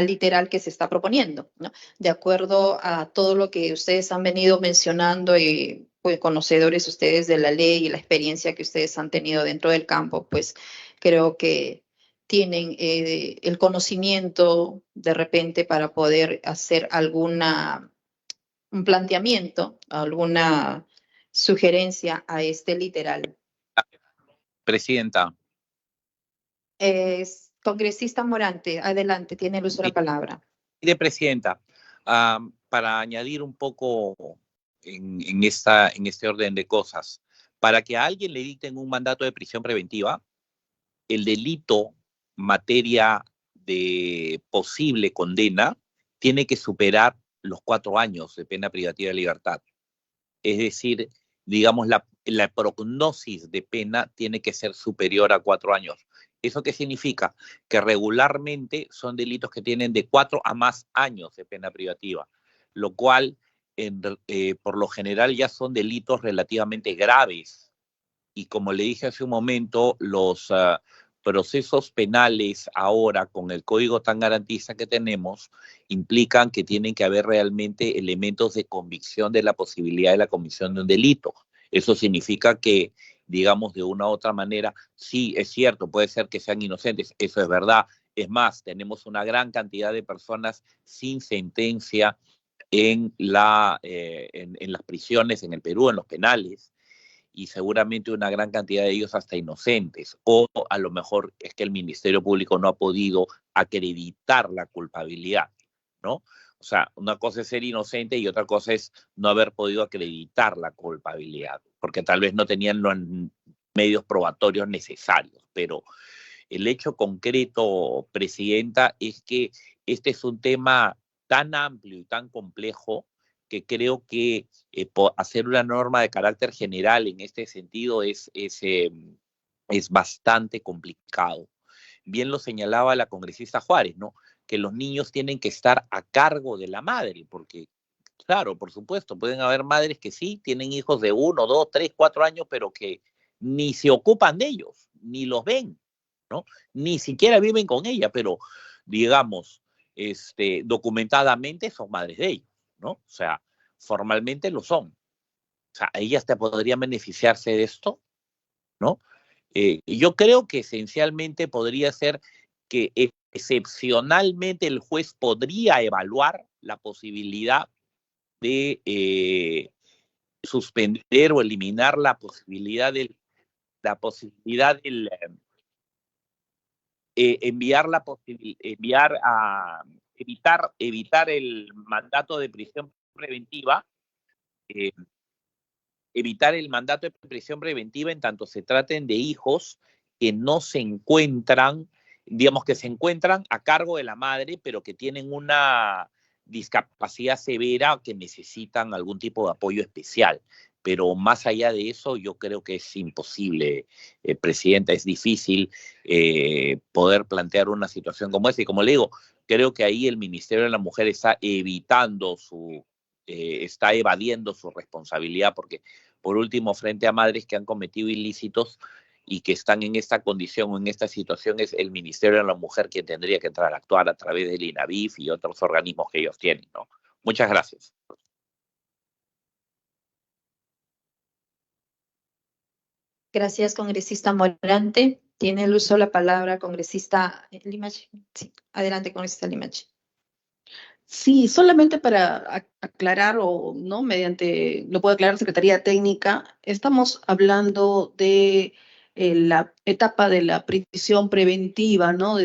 Speaker 9: literal que se está proponiendo, ¿no? De acuerdo a todo lo que ustedes han venido mencionando y pues, conocedores ustedes de la ley y la experiencia que ustedes han tenido dentro del campo, pues creo que tienen el conocimiento de repente para poder hacer un planteamiento, alguna sugerencia a este literal.
Speaker 8: Presidenta.
Speaker 9: Congresista Morante, adelante, tiene el uso de la palabra.
Speaker 8: Presidenta, para añadir un poco en este orden de cosas, para que a alguien le dicten un mandato de prisión preventiva, el delito materia de posible condena tiene que superar los 4 años de pena privativa de libertad. Es decir, digamos, la prognosis de pena tiene que ser superior a 4 años. ¿Eso qué significa? Que regularmente son delitos que tienen de 4 a más años de pena privativa, lo cual por lo general ya son delitos relativamente graves. Y como le dije hace un momento, los procesos penales ahora, con el código tan garantista que tenemos, implican que tienen que haber realmente elementos de convicción de la posibilidad de la comisión de un delito. Eso significa que, digamos, de una u otra manera, sí, es cierto, puede ser que sean inocentes, eso es verdad. Es más, tenemos una gran cantidad de personas sin sentencia en las prisiones en el Perú, en los penales, y seguramente una gran cantidad de ellos hasta inocentes, o a lo mejor es que el Ministerio Público no ha podido acreditar la culpabilidad, ¿no? O sea, una cosa es ser inocente y otra cosa es no haber podido acreditar la culpabilidad, porque tal vez no tenían los medios probatorios necesarios, pero el hecho concreto, Presidenta, es que este es un tema tan amplio y tan complejo que creo que hacer una norma de carácter general en este sentido es bastante complicado. Bien lo señalaba la congresista Juárez, ¿no? Que los niños tienen que estar a cargo de la madre, porque, claro, por supuesto, pueden haber madres que sí tienen hijos de 1, 2, 3, 4 años, pero que ni se ocupan de ellos, ni los ven, ¿no? Ni siquiera viven con ella, pero, digamos, documentadamente son madres de ellos, ¿no? O sea, formalmente lo son. O sea, ellas te podrían beneficiarse de esto, ¿no? Yo creo que esencialmente podría ser que excepcionalmente el juez podría evaluar la posibilidad de suspender o eliminar la posibilidad del evitar el mandato de prisión preventiva, evitar el mandato de prisión preventiva en tanto se traten de hijos que no se encuentran, digamos que se encuentran a cargo de la madre, pero que tienen una discapacidad severa que necesitan algún tipo de apoyo especial. Pero más allá de eso, yo creo que es imposible, Presidenta, es difícil poder plantear una situación como esa. Y como le digo, creo que ahí el Ministerio de la Mujer está está evadiendo su responsabilidad, porque por último, frente a madres que han cometido ilícitos y que están en esta condición o en esta situación, es el Ministerio de la Mujer quien tendría que entrar a actuar a través del INAVIF y otros organismos que ellos tienen, ¿no? Muchas gracias.
Speaker 9: Gracias, congresista Morante. Tiene el uso de la palabra congresista Limache. Sí, adelante, congresista Limache.
Speaker 12: Sí, solamente para aclarar o no, mediante, lo puede aclarar Secretaría Técnica, estamos hablando de la etapa de la prisión preventiva, ¿no?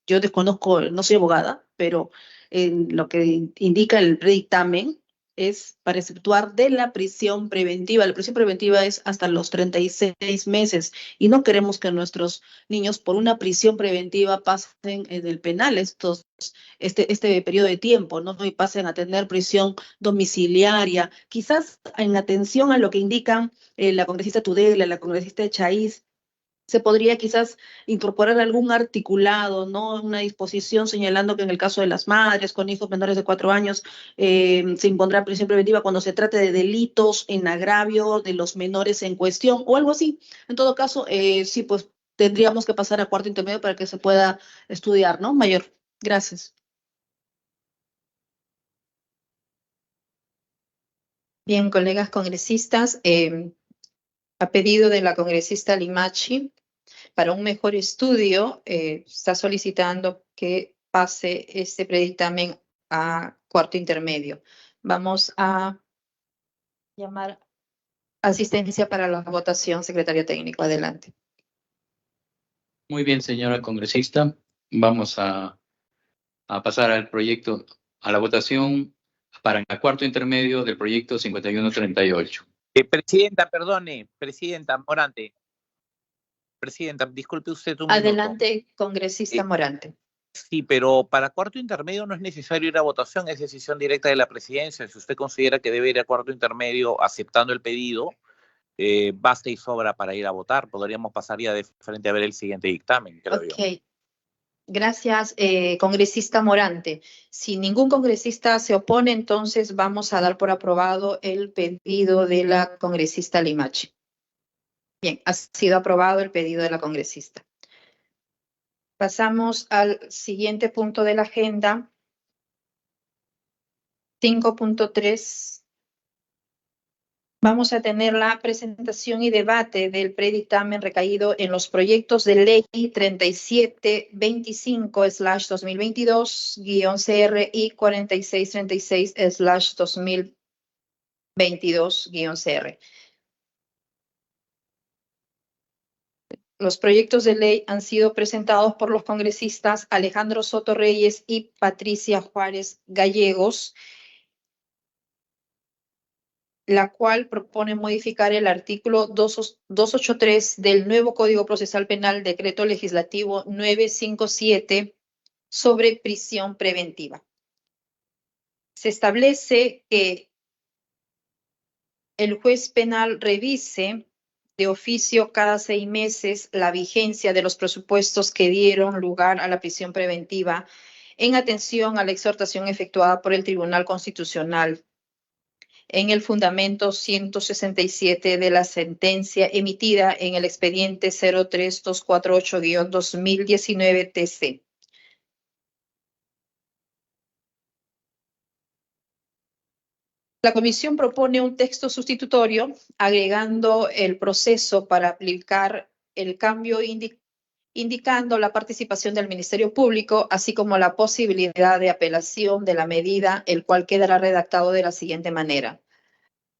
Speaker 12: Yo desconozco, no soy abogada, pero lo que indica el predictamen es para efectuar de la prisión preventiva. La prisión preventiva es hasta los 36 meses y no queremos que nuestros niños por una prisión preventiva pasen del penal este periodo de tiempo, ¿no? Y pasen a tener prisión domiciliaria. Quizás en atención a lo que indican la congresista Tudela, la congresista Chaiz, se podría quizás incorporar algún articulado, ¿no? Una disposición señalando que en el caso de las madres con hijos menores de 4 años se impondrá prisión preventiva cuando se trate de delitos en agravio de los menores en cuestión o algo así. En todo caso, sí, pues tendríamos que pasar a cuarto intermedio para que se pueda estudiar, ¿no? Mayor. Gracias.
Speaker 9: Bien, colegas congresistas, a pedido de la congresista Limache, para un mejor estudio, está solicitando que pase este predictamen a cuarto intermedio. Vamos a llamar asistencia para la votación, secretario técnico. Adelante.
Speaker 1: Muy bien, señora congresista. Vamos a pasar al proyecto, a la votación para el cuarto intermedio del proyecto 5138.
Speaker 8: Presidenta, perdone, Presidenta Morante. Presidenta, disculpe usted un
Speaker 9: Adelante,
Speaker 8: minuto.
Speaker 9: congresista Morante.
Speaker 8: Sí, pero para cuarto intermedio no es necesario ir a votación, es decisión directa de la presidencia. Si usted considera que debe ir a cuarto intermedio aceptando el pedido, basta y sobra para ir a votar. Podríamos pasar ya de frente a ver el siguiente dictamen, creo yo.
Speaker 9: Gracias, congresista Morante. Si ningún congresista se opone, entonces vamos a dar por aprobado el pedido de la congresista Limache. Bien, ha sido aprobado el pedido de la congresista. Pasamos al siguiente punto de la agenda. 5.3. Vamos a tener la presentación y debate del predictamen recaído en los proyectos de ley 3725/2022-CR y 4636/2022-CR. Los proyectos de ley han sido presentados por los congresistas Alejandro Soto Reyes y Patricia Juárez Gallegos, la cual propone modificar el artículo 283 del nuevo Código Procesal Penal, Decreto Legislativo 957, sobre prisión preventiva. Se establece que el juez penal revise de oficio cada 6 meses la vigencia de los presupuestos que dieron lugar a la prisión preventiva en atención a la exhortación efectuada por el Tribunal Constitucional en el fundamento 167 de la sentencia emitida en el expediente 03248-2019 TC. La comisión propone un texto sustitutorio agregando el proceso para aplicar el cambio indicando la participación del Ministerio Público, así como la posibilidad de apelación de la medida, el cual quedará redactado de la siguiente manera.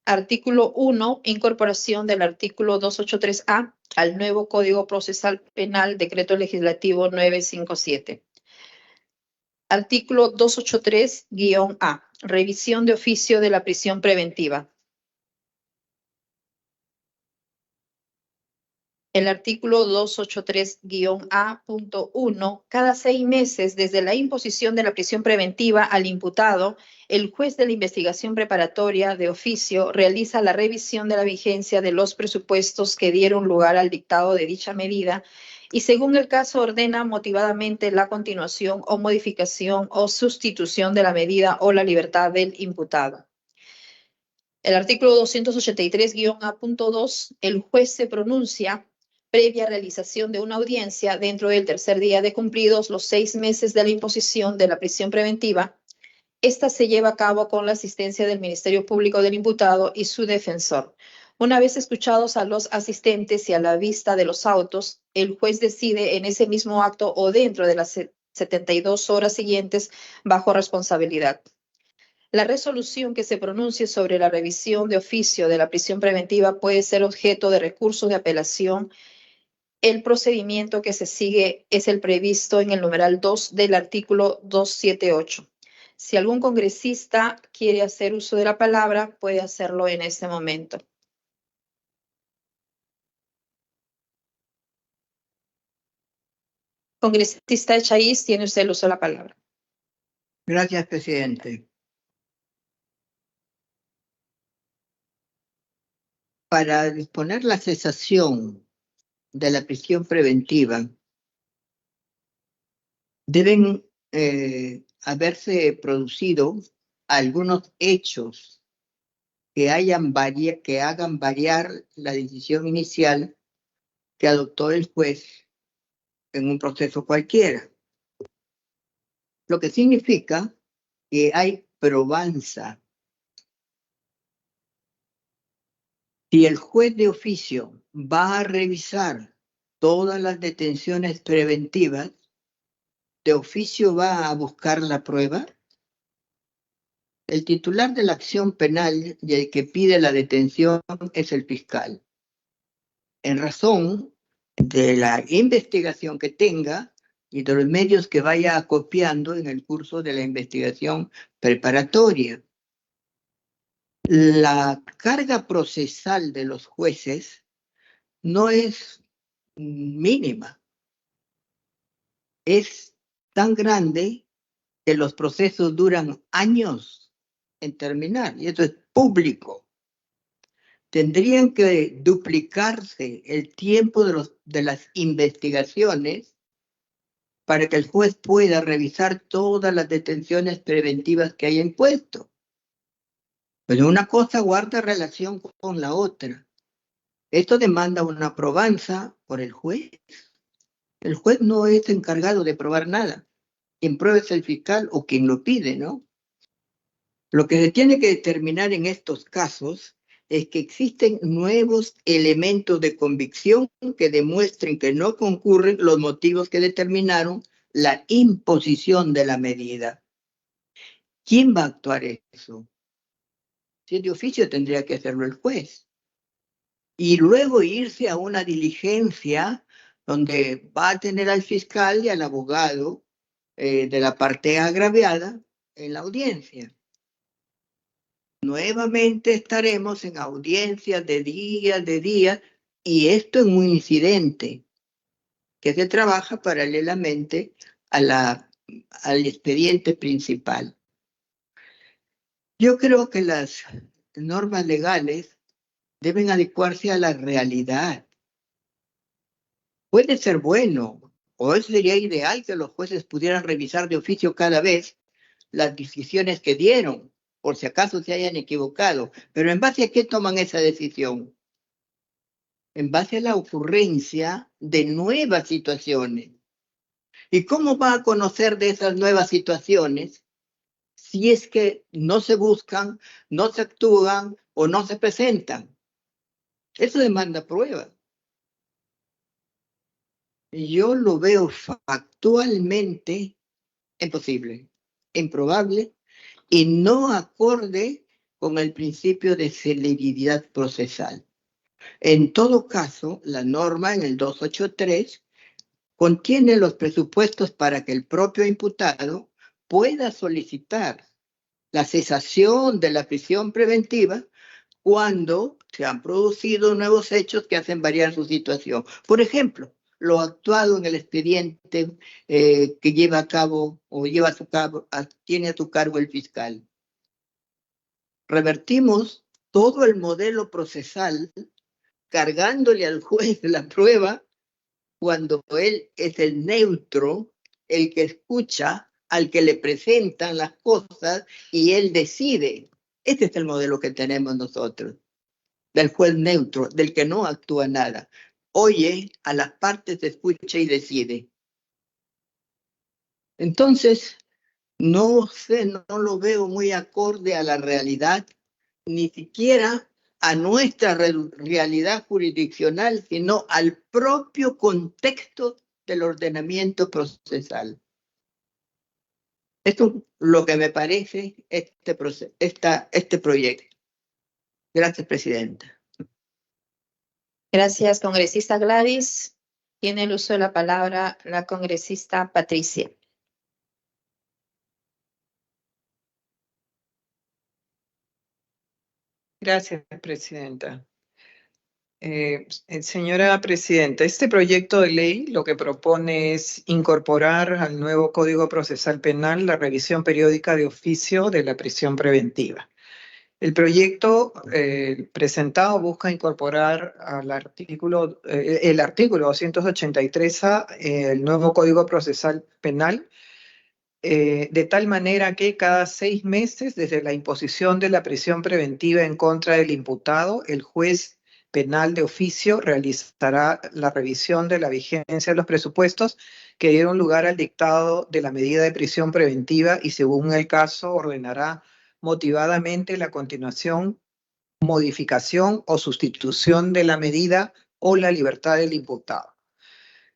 Speaker 9: Artículo 1, incorporación del artículo 283A al nuevo Código Procesal Penal, Decreto Legislativo 957. Artículo 283-A, revisión de oficio de la prisión preventiva. El artículo 283-A.1, cada 6 meses desde la imposición de la prisión preventiva al imputado, el juez de la investigación preparatoria de oficio realiza la revisión de la vigencia de los presupuestos que dieron lugar al dictado de dicha medida y según el caso ordena motivadamente la continuación o modificación o sustitución de la medida o la libertad del imputado. El artículo 283-A.2, el juez se pronuncia previa realización de una audiencia dentro del tercer día de cumplidos los 6 meses de la imposición de la prisión preventiva. Esta se lleva a cabo con la asistencia del Ministerio Público del imputado y su defensor. Una vez escuchados a los asistentes y a la vista de los autos, el juez decide en ese mismo acto o dentro de las 72 horas siguientes bajo responsabilidad. La resolución que se pronuncie sobre la revisión de oficio de la prisión preventiva puede ser objeto de recursos de apelación. El procedimiento que se sigue es el previsto en el numeral 2 del artículo 278. Si algún congresista quiere hacer uso de la palabra, puede hacerlo en este momento. Congresista Echaíz, tiene usted el uso de la palabra.
Speaker 11: Gracias, presidente. Para disponer la cesación de la prisión preventiva, deben haberse producido algunos hechos que hagan variar la decisión inicial que adoptó el juez en un proceso cualquiera. Lo que significa que hay probanza. Si el juez de oficio va a revisar todas las detenciones preventivas, ¿de oficio va a buscar la prueba? El titular de la acción penal y el que pide la detención es el fiscal. En razón de la investigación que tenga y de los medios que vaya acopiando en el curso de la investigación preparatoria. La carga procesal de los jueces no es mínima. Es tan grande que los procesos duran años en terminar, y eso es público. Tendrían que duplicarse el tiempo de las investigaciones para que el juez pueda revisar todas las detenciones preventivas que haya impuesto. Pero una cosa guarda relación con la otra. Esto demanda una probanza por el juez. El juez no es encargado de probar nada. Quien prueba es el fiscal o quien lo pide, ¿no? Lo que se tiene que determinar en estos casos es que existen nuevos elementos de convicción que demuestren que no concurren los motivos que determinaron la imposición de la medida. ¿Quién va a actuar eso? Si es de oficio, tendría que hacerlo el juez. Y luego irse a una diligencia donde va a tener al fiscal y al abogado de la parte agraviada en la audiencia. Nuevamente estaremos en audiencias de día, y esto es un incidente que se trabaja paralelamente al expediente principal. Yo creo que las normas legales deben adecuarse a la realidad. Puede ser bueno, o sería ideal que los jueces pudieran revisar de oficio cada vez las decisiones que dieron, por si acaso se hayan equivocado. Pero ¿en base a qué toman esa decisión? En base a la ocurrencia de nuevas situaciones. ¿Y cómo va a conocer de esas nuevas situaciones si es que no se buscan, no se actúan o no se presentan? Eso demanda pruebas. Yo lo veo factualmente imposible, improbable y no acorde con el principio de celeridad procesal. En todo caso, la norma en el 283 contiene los presupuestos para que el propio imputado pueda solicitar la cesación de la prisión preventiva cuando se han producido nuevos hechos que hacen variar su situación. Por ejemplo, lo actuado en el expediente que lleva a cabo o tiene a su cargo el fiscal. Revertimos todo el modelo procesal cargándole al juez la prueba cuando él es el neutro, el que escucha, al que le presentan las cosas y él decide. Este es el modelo que tenemos nosotros, del juez neutro, del que no actúa nada. Oye a las partes, escucha y decide. Entonces, no sé, no lo veo muy acorde a la realidad, ni siquiera a nuestra realidad jurisdiccional, sino al propio contexto del ordenamiento procesal. Esto es lo que me parece este proyecto. Gracias, Presidenta.
Speaker 9: Gracias, congresista Gladys. Tiene el uso de la palabra la congresista Patricia.
Speaker 14: Gracias, Presidenta. Señora Presidenta, este proyecto de ley lo que propone es incorporar al nuevo Código Procesal Penal la revisión periódica de oficio de la prisión preventiva. El proyecto presentado busca incorporar al artículo 283A, el nuevo Código Procesal Penal, de tal manera que cada 6 meses desde la imposición de la prisión preventiva en contra del imputado, el juez penal de oficio realizará la revisión de la vigencia de los presupuestos que dieron lugar al dictado de la medida de prisión preventiva y, según el caso, ordenará motivadamente la continuación, modificación o sustitución de la medida o la libertad del imputado.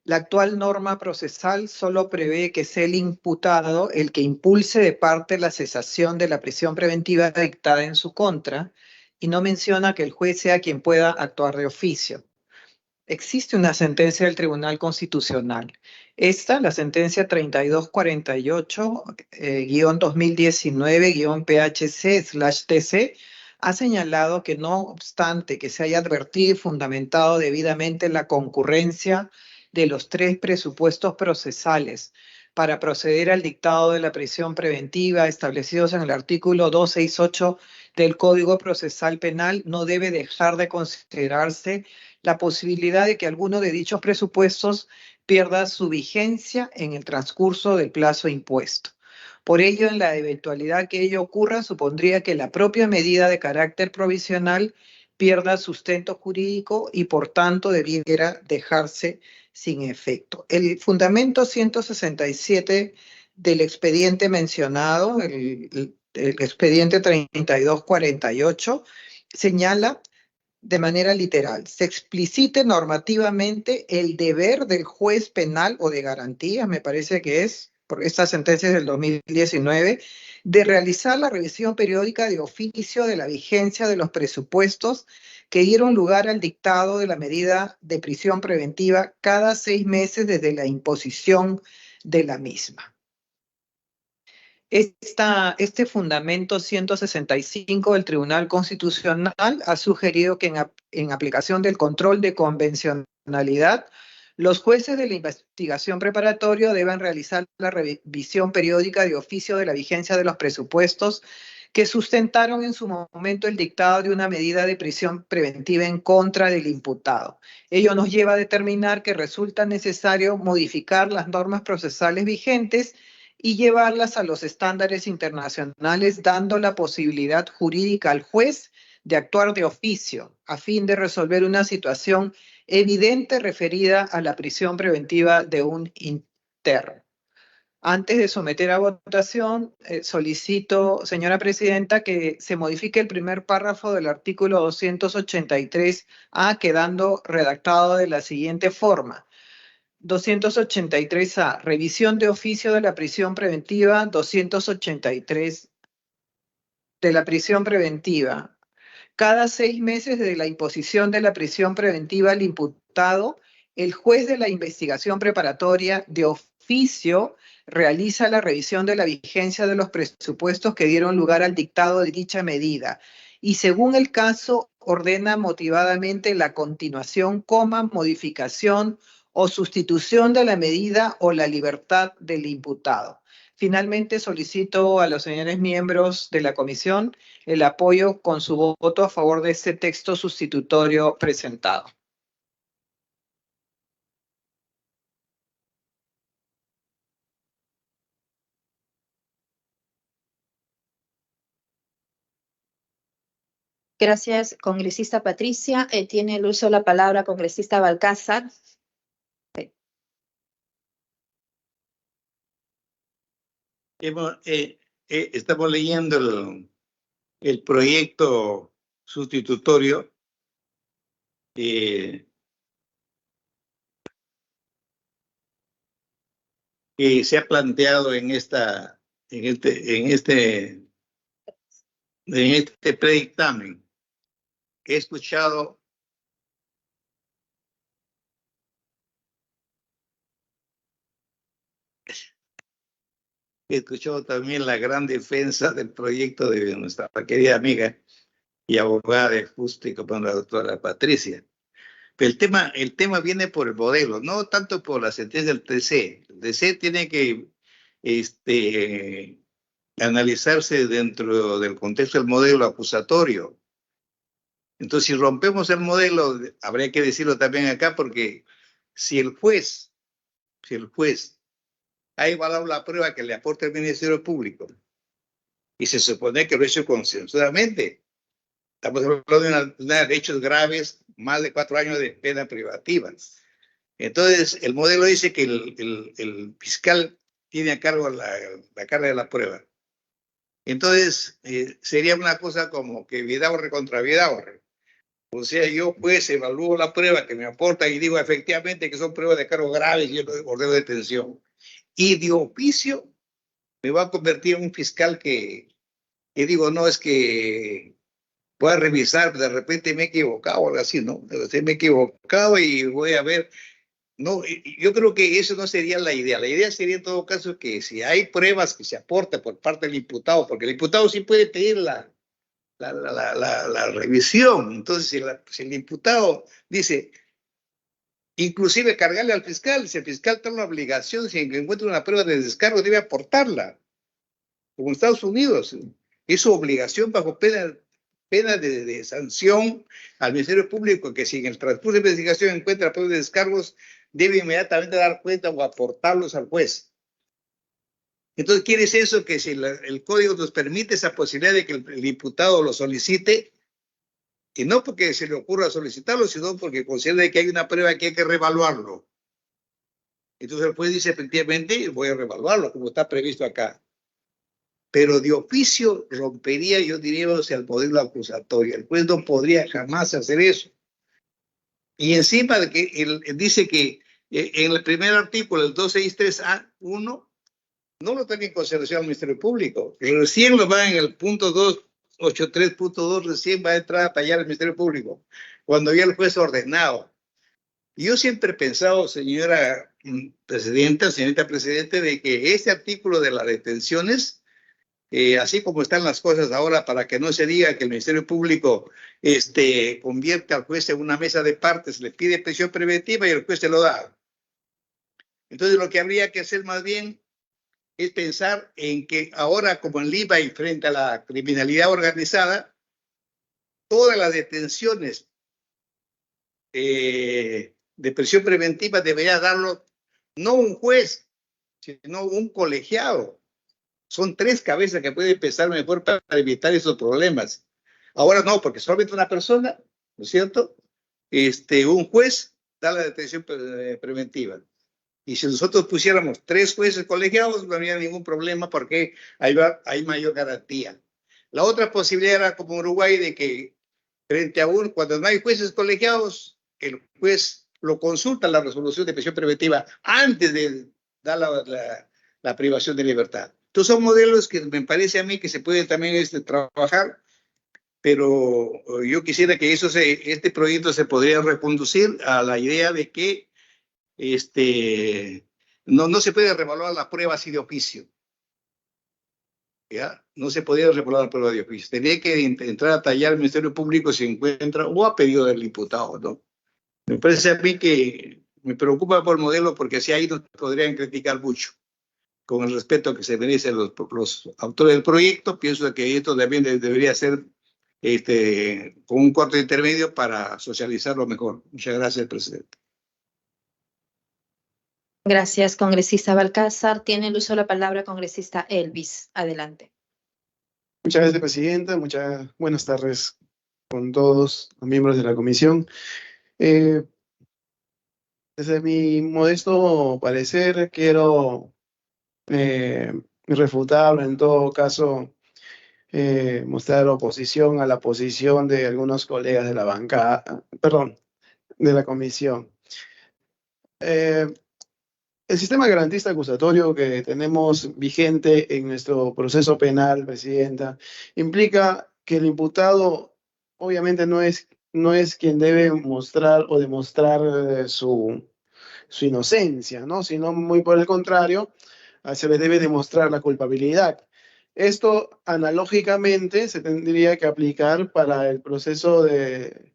Speaker 14: La actual norma procesal solo prevé que sea el imputado el que impulse de parte la cesación de la prisión preventiva dictada en su contra y no menciona que el juez sea quien pueda actuar de oficio. Existe una sentencia del Tribunal Constitucional. Esta, la sentencia 3248-2019-PHC/TC, ha señalado que no obstante que se haya advertido y fundamentado debidamente la concurrencia de los 3 presupuestos procesales para proceder al dictado de la prisión preventiva establecidos en el artículo 268 del Código Procesal Penal, no debe dejar de considerarse la posibilidad de que alguno de dichos presupuestos pierda su vigencia en el transcurso del plazo impuesto. Por ello, en la eventualidad que ello ocurra, supondría que la propia medida de carácter provisional pierda sustento jurídico y, por tanto, debiera dejarse sin efecto. El fundamento 167 del expediente mencionado, el expediente 3248, señala de manera literal: se explicite normativamente el deber del juez penal o de garantías, me parece que es, por esta sentencia del 2019, de realizar la revisión periódica de oficio de la vigencia de los presupuestos que dieron lugar al dictado de la medida de prisión preventiva cada 6 meses desde la imposición de la misma. Este fundamento 165 del Tribunal Constitucional ha sugerido que en aplicación del control de convencionalidad, los jueces de la investigación preparatoria deben realizar la revisión periódica de oficio de la vigencia de los presupuestos que sustentaron en su momento el dictado de una medida de prisión preventiva en contra del imputado. Ello nos lleva a determinar que resulta necesario modificar las normas procesales vigentes y llevarlas a los estándares internacionales, dando la posibilidad jurídica al juez de actuar de oficio a fin de resolver una situación evidente referida a la prisión preventiva de un interno. Antes de someter a votación, solicito, señora presidenta, que se modifique el primer párrafo del artículo 283A, quedando redactado de la siguiente forma. 283A, revisión de oficio de la prisión preventiva. 283 de la prisión preventiva. Cada 6 meses desde la imposición de la prisión preventiva al imputado, el juez de la investigación preparatoria de oficio realiza la revisión de la vigencia de los presupuestos que dieron lugar al dictado de dicha medida y, según el caso, ordena motivadamente la continuación, modificación o sustitución de la medida o la libertad del imputado. Finalmente, solicito a los señores miembros de la comisión el apoyo con su voto a favor de este texto sustitutorio presentado.
Speaker 9: Gracias, congresista Patricia. Tiene el uso de la palabra congresista Balcázar.
Speaker 3: Estamos leyendo el proyecto sustitutorio que se ha planteado en este predictamen. He escuchado también la gran defensa del proyecto de nuestra querida amiga y abogada de justicia como la doctora Patricia. Pero el tema viene por el modelo, no tanto por la sentencia del TC. El TC tiene que analizarse dentro del contexto del modelo acusatorio. Entonces, si rompemos el modelo, habría que decirlo también acá, porque si el juez ha evaluado la prueba que le aporta el Ministerio Público y se supone que lo ha hecho consensuadamente, estamos hablando de hechos graves, más de 4 años de pena privativa. Entonces, el modelo dice que el fiscal tiene a cargo la carga de la prueba. Entonces, sería una cosa como que Vidaurre contra Vidaurre. O sea, yo pues evalúo la prueba que me aporta y digo efectivamente que son pruebas de cargos graves y yo ordeno detención. Y de oficio me va a convertir en un fiscal que digo, no, es que voy a revisar, de repente me he equivocado o algo así, ¿no? Me he equivocado y voy a ver. No, yo creo que eso no sería la idea. La idea sería en todo caso que si hay pruebas que se aportan por parte del imputado, porque el imputado sí puede pedir la revisión. Entonces, si el imputado dice, inclusive cargarle al fiscal, si el fiscal tiene una obligación, si encuentra una prueba de descargo, debe aportarla. Como en Estados Unidos, es su obligación bajo pena de sanción al Ministerio Público, que si en el transcurso de investigación encuentra pruebas de descargos, debe inmediatamente dar cuenta o aportarlos al juez. Entonces, quiere decir eso que si el código nos permite esa posibilidad de que el diputado lo solicite, y no porque se le ocurra solicitarlo, sino porque considera que hay una prueba que hay que revaluarlo. Entonces el juez dice, efectivamente, voy a revaluarlo, como está previsto acá. Pero de oficio rompería, yo diría, o sea, el modelo acusatorio. El juez no podría jamás hacer eso. Y encima de que él dice que en el primer artículo, el 263A1, no lo tiene en consideración el Ministerio Público. Recién lo va en el punto 283.2, recién va a entrar a tallar el Ministerio Público, cuando ya el juez ordenado. Yo siempre he pensado, señora presidenta, señorita presidente, de que este artículo de las detenciones, así como están las cosas ahora, para que no se diga que el Ministerio Público convierte al juez en una mesa de partes, le pide prisión preventiva y el juez se lo da. Entonces lo que habría que hacer más bien es pensar en que ahora, como en Lima y frente a la criminalidad organizada, todas las detenciones de prisión preventiva debería darlo no un juez, sino un colegiado. Son 3 cabezas que pueden pensar mejor para evitar esos problemas. Ahora no, porque solamente una persona, ¿no es cierto? Un juez da la detención preventiva. Y si nosotros pusiéramos 3 jueces colegiados, no habría ningún problema porque hay mayor garantía. La otra posibilidad era como Uruguay, de que frente a cuando no hay jueces colegiados, el juez lo consulta la resolución de prisión preventiva antes de dar la privación de libertad. Entonces son modelos que me parece a mí que se pueden también trabajar, pero yo quisiera que este proyecto se podría reconducir a la idea de que no se puede revaluar la prueba así de oficio. ¿Ya? No se podía revaluar la prueba de oficio. Tenía que entrar a tallar el Ministerio Público si encuentra, o a pedido del diputado, ¿no? Me parece a mí que me preocupa por el modelo porque así ahí nos podrían criticar mucho. Con el respeto que se merecen los autores del proyecto, pienso que esto también debería ser con un cuarto intermedio para socializarlo mejor. Muchas gracias, presidente.
Speaker 9: Gracias, congresista Balcázar. Tiene el uso de la palabra congresista Elvis. Adelante.
Speaker 7: Muchas gracias, presidenta. Muchas buenas tardes con todos los miembros de la comisión. Desde mi modesto parecer, quiero refutar, en todo caso, mostrar oposición a la posición de algunos colegas de la bancada, perdón, de la comisión. El sistema garantista acusatorio que tenemos vigente en nuestro proceso penal, presidenta, implica que el imputado obviamente no es quien debe mostrar o demostrar su inocencia, ¿no? Sino muy por el contrario, se le debe demostrar la culpabilidad. Esto analógicamente se tendría que aplicar para el proceso de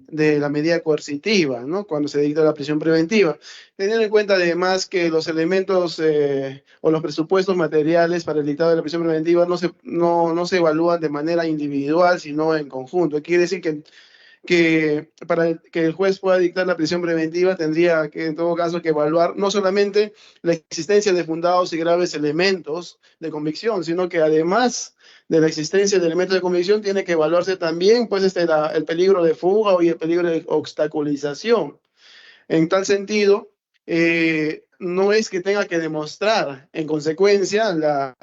Speaker 7: la medida coercitiva, ¿no? Cuando se dicta la prisión preventiva. Teniendo en cuenta además que los elementos o los presupuestos materiales para el dictado de la prisión preventiva no se evalúan de manera individual, sino en conjunto. Quiere decir que para que el juez pueda dictar la prisión preventiva tendría que en todo caso que evaluar no solamente la existencia de fundados y graves elementos de convicción, sino que además de la existencia de elementos de convicción tiene que evaluarse también pues el peligro de fuga y el peligro de obstaculización. En tal sentido, no es que tenga que demostrar en consecuencia la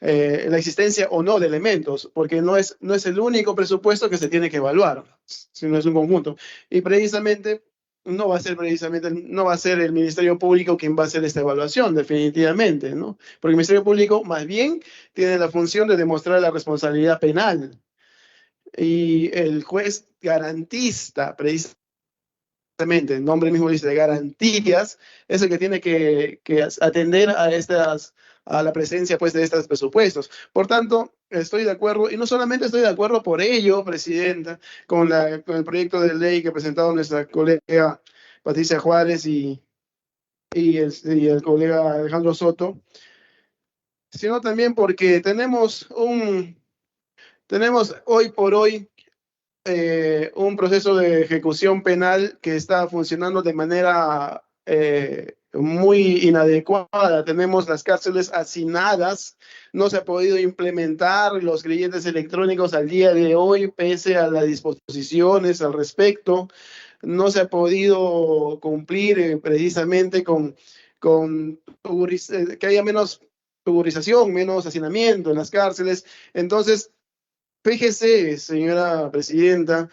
Speaker 7: existencia o no de elementos, porque no es el único presupuesto que se tiene que evaluar, sino es un conjunto. Y precisamente no va a ser el Ministerio Público quien va a hacer esta evaluación, definitivamente, ¿no? Porque el Ministerio Público más bien tiene la función de demostrar la responsabilidad penal. Y el juez garantista, precisamente, el nombre mismo dice de garantías, es el que tiene que atender a la presencia pues, de estos presupuestos. Por tanto, estoy de acuerdo, y no solamente estoy de acuerdo por ello, presidenta, con el proyecto de ley que ha presentado nuestra colega Patricia Juárez y el colega Alejandro Soto, sino también porque tenemos hoy por hoy un proceso de ejecución penal que está funcionando de manera muy inadecuada. Tenemos las cárceles hacinadas, no se ha podido implementar los grilletes electrónicos al día de hoy, pese a las disposiciones al respecto. No se ha podido cumplir precisamente con que haya menos tuburización, menos hacinamiento en las cárceles. Entonces, fíjese, señora presidenta,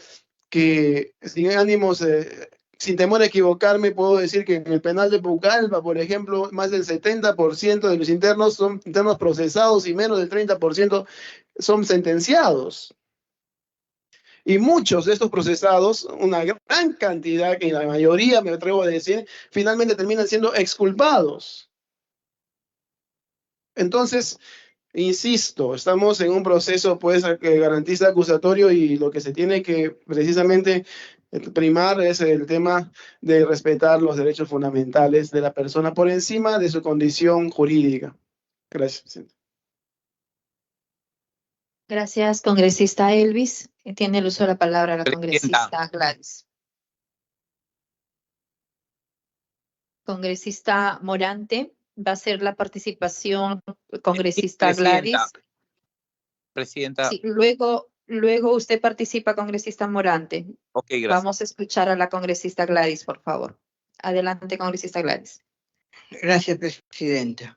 Speaker 7: que sin ánimos, sin temor a equivocarme, puedo decir que en el penal de Pucallpa, por ejemplo, más del 70% de los internos son internos procesados y menos del 30% son sentenciados. Y muchos de estos procesados, una gran cantidad, que la mayoría, me atrevo a decir, finalmente terminan siendo exculpados. Entonces, insisto, estamos en un proceso pues que garantiza acusatorio y lo que se tiene que precisamente primar es el tema de respetar los derechos fundamentales de la persona por encima de su condición jurídica. Gracias, presidente.
Speaker 9: Gracias, congresista Elvis. Tiene el uso de la palabra la
Speaker 8: Presidenta.
Speaker 9: congresista Gladys. Congresista Morante, va a ser la participación congresista Gladys.
Speaker 8: Presidenta.
Speaker 9: Sí, luego usted participa, congresista Morante.
Speaker 8: Ok, gracias.
Speaker 9: Vamos a escuchar a la congresista Gladys, por favor. Adelante, congresista Gladys.
Speaker 11: Gracias, presidenta.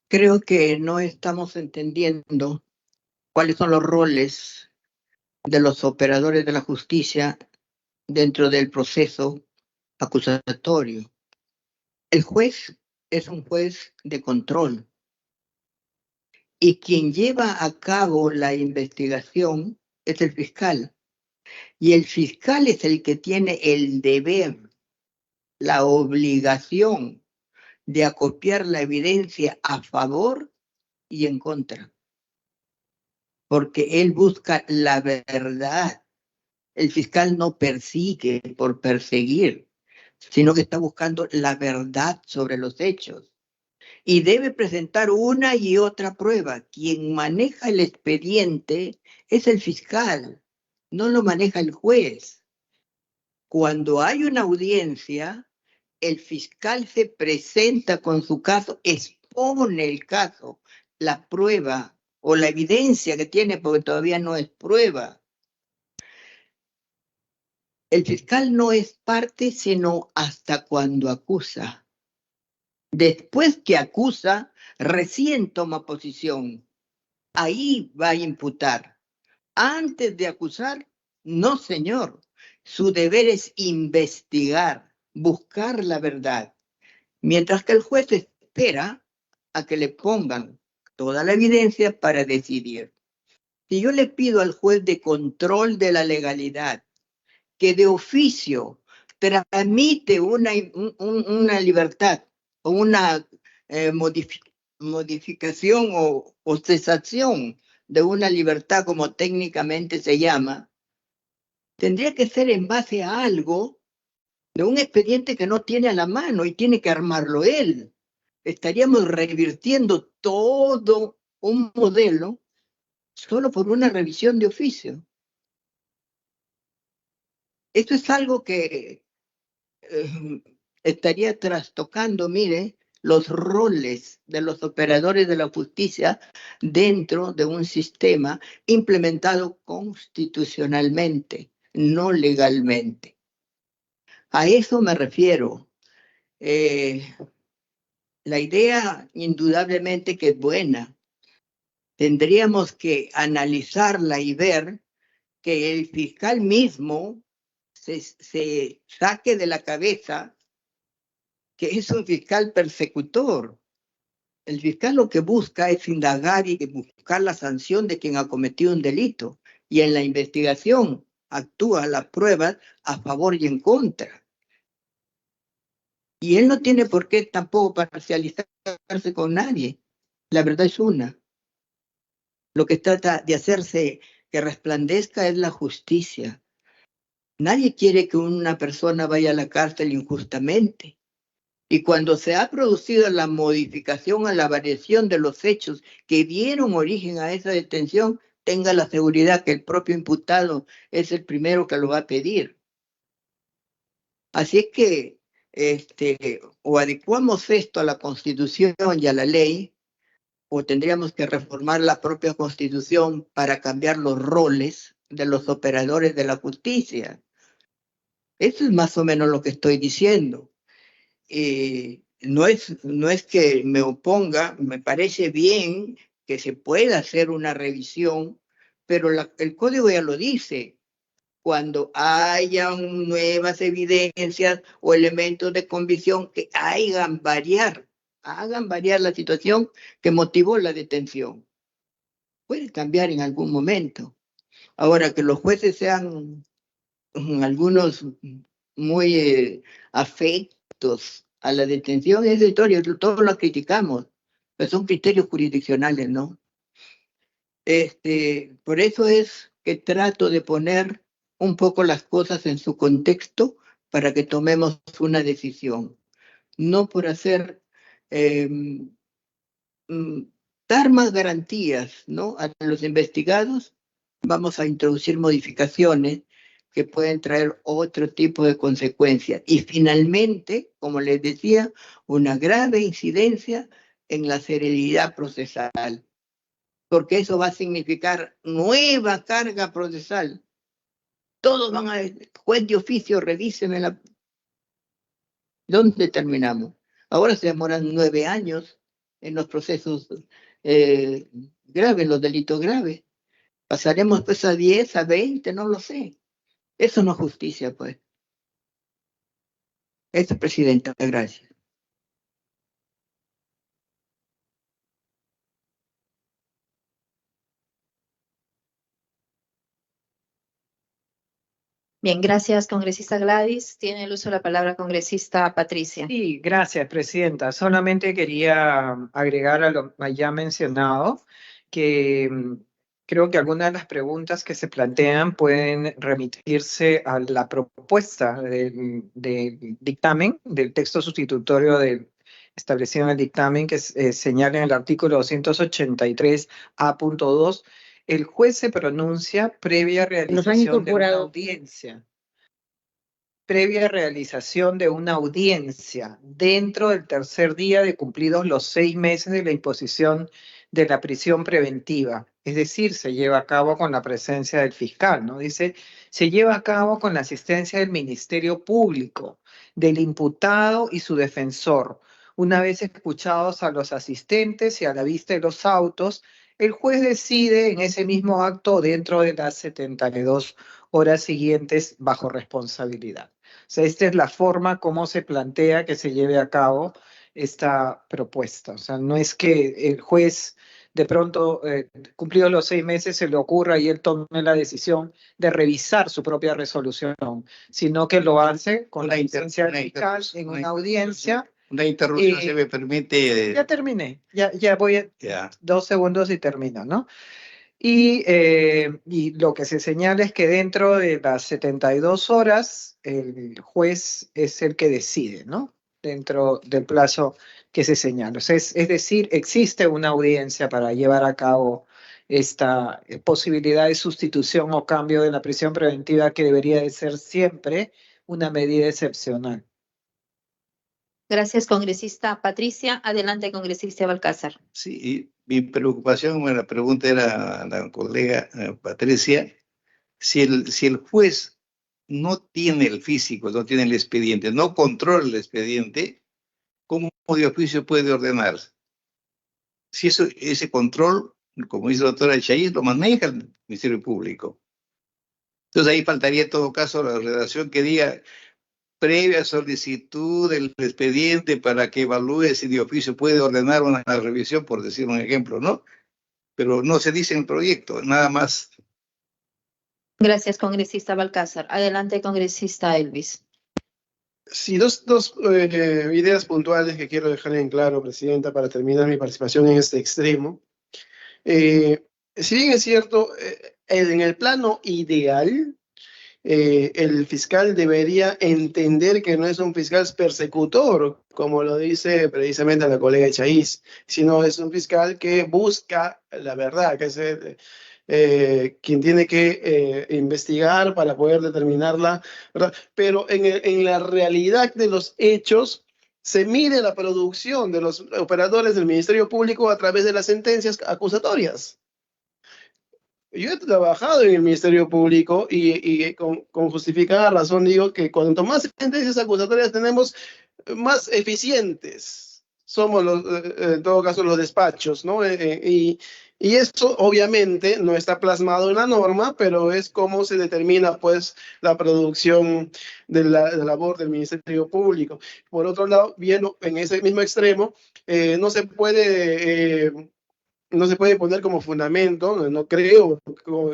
Speaker 11: Creo que no estamos entendiendo cuáles son los roles de los operadores de la justicia dentro del proceso acusatorio. El juez es un juez de control y quien lleva a cabo la investigación es el fiscal. Y el fiscal es el que tiene el deber, la obligación de acopiar la evidencia a favor y en contra. Porque él busca la verdad. El fiscal no persigue por perseguir, sino que está buscando la verdad sobre los hechos. Y debe presentar una y otra prueba. Quien maneja el expediente es el fiscal, no lo maneja el juez. Cuando hay una audiencia, el fiscal se presenta con su caso, expone el caso, la prueba o la evidencia que tiene, porque todavía no es prueba. El fiscal no es parte sino hasta cuando acusa. Después que acusa, recién toma posición. Ahí va a imputar. Antes de acusar, no, señor. Su deber es investigar, buscar la verdad. Mientras que el juez espera a que le pongan toda la evidencia para decidir. Si yo le pido al juez de control de la legalidad que de oficio tramite una libertad o una modificación o cesación de una libertad, como técnicamente se llama, tendría que ser en base a algo de un expediente que no tiene a la mano y tiene que armarlo él. Estaríamos revirtiendo todo un modelo solo por una revisión de oficio. Esto es algo que estaría trastocando, mire, los roles de los operadores de la justicia dentro de un sistema implementado constitucionalmente, no legalmente. A eso me refiero. La idea indudablemente que es buena. Tendríamos que analizarla y ver que el fiscal mismo se saque de la cabeza que es un fiscal persecutor. El fiscal lo que busca es indagar y buscar la sanción de quien ha cometido un delito. Y en la investigación actúa las pruebas a favor y en contra. Y él no tiene por qué tampoco parcializarse con nadie. La verdad es una. Lo que trata de hacerse que resplandezca es la justicia. Nadie quiere que una persona vaya a la cárcel injustamente. Y cuando se ha producido la modificación a la variación de los hechos que dieron origen a esa detención, tenga la seguridad que el propio imputado es el primero que lo va a pedir. Así es que o adecuamos esto a la Constitución y a la ley, o tendríamos que reformar la propia Constitución para cambiar los roles de los operadores de la justicia. Eso es más o menos lo que estoy diciendo. No es que me oponga, me parece bien que se pueda hacer una revisión, pero el código ya lo dice. Cuando haya nuevas evidencias o elementos de convicción que hagan variar la situación que motivó la detención. Puede cambiar en algún momento. Ahora, que los jueces sean algunos muy afectos a la detención es de historia, todos lo criticamos, pero son criterios jurisdiccionales, ¿no? Por eso es que trato de poner un poco las cosas en su contexto para que tomemos una decisión. No por hacer, dar más garantías, ¿no?, a los investigados, vamos a introducir modificaciones que pueden traer otro tipo de consecuencias. Y finalmente, como les decía, una grave incidencia en la celeridad procesal, porque eso va a significar nueva carga procesal. Todos van a juez de oficio, revíseme la... ¿Dónde terminamos? Ahora se demoran 9 años en los procesos graves, los delitos graves. Pasaremos pues a 10, a 20, no lo sé. Eso no es justicia, pues. Eso, Presidenta, gracias.
Speaker 9: Bien, gracias, congresista Gladys. Tiene el uso de la palabra congresista Patricia.
Speaker 14: Sí, gracias, Presidenta. Solamente quería agregar a lo ya mencionado que creo que algunas de las preguntas que se plantean pueden remitirse a la propuesta de dictamen, del texto sustitutorio establecido en el dictamen que señala en el artículo 283A.2, el juez se pronuncia previa realización de una audiencia. Previa realización de una audiencia dentro del tercer día de cumplidos los 6 meses de la imposición de la prisión preventiva. Es decir, se lleva a cabo con la presencia del fiscal, ¿no? Dice, se lleva a cabo con la asistencia del Ministerio Público, del imputado y su defensor. Una vez escuchados a los asistentes y a la vista de los autos, el juez decide en ese mismo acto dentro de las 72 horas siguientes bajo responsabilidad. O sea, esta es la forma como se plantea que se lleve a cabo esta propuesta. O sea, no es que el juez de pronto, cumplidos los 6 meses, se le ocurra y él tome la decisión de revisar su propia resolución, sino que lo hace con la instancia del fiscal en una audiencia.
Speaker 3: Una interrupción, se me permite.
Speaker 14: Ya terminé, ya voy a 2 segundos y termino, ¿no? Y lo que se señala es que dentro de las 72 horas el juez es el que decide, ¿no? Dentro del plazo que se señala. O sea, es decir, existe una audiencia para llevar a cabo esta posibilidad de sustitución o cambio de la prisión preventiva que debería de ser siempre una medida excepcional.
Speaker 9: Gracias, congresista Patricia. Adelante, congresista Balcázar.
Speaker 3: Sí, y mi preocupación, la pregunta era a la colega Patricia, si el juez no tiene el físico, no tiene el expediente, no controla el expediente, ¿cómo de oficio puede ordenar? Si ese control, como dice la doctora Chayes, lo maneja el Ministerio Público. Entonces ahí faltaría en todo caso la redacción que diga previa solicitud del expediente para que evalúe si de oficio puede ordenar una revisión, por decir un ejemplo, ¿no? Pero no se dice en el proyecto, nada más.
Speaker 9: Gracias, congresista Balcázar. Adelante, congresista Elvis.
Speaker 7: Sí, dos ideas puntuales que quiero dejar en claro, Presidenta, para terminar mi participación en este extremo. Si bien es cierto, en el plano ideal, el fiscal debería entender que no es un fiscal persecutor, como lo dice precisamente la colega Chaiz, sino es un fiscal que busca la verdad, que es quien tiene que investigar para poder determinarla, ¿verdad? Pero en la realidad de los hechos se mide la producción de los operadores del Ministerio Público a través de las sentencias acusatorias. Yo he trabajado en el Ministerio Público y con justificada razón digo que cuanto más sentencias acusatorias tenemos, más eficientes somos en todo caso los despachos, ¿no? Y esto obviamente no está plasmado en la norma, pero es cómo se determina pues la producción de la labor del Ministerio Público. Por otro lado, viendo en ese mismo extremo, no se puede poner como fundamento, no creo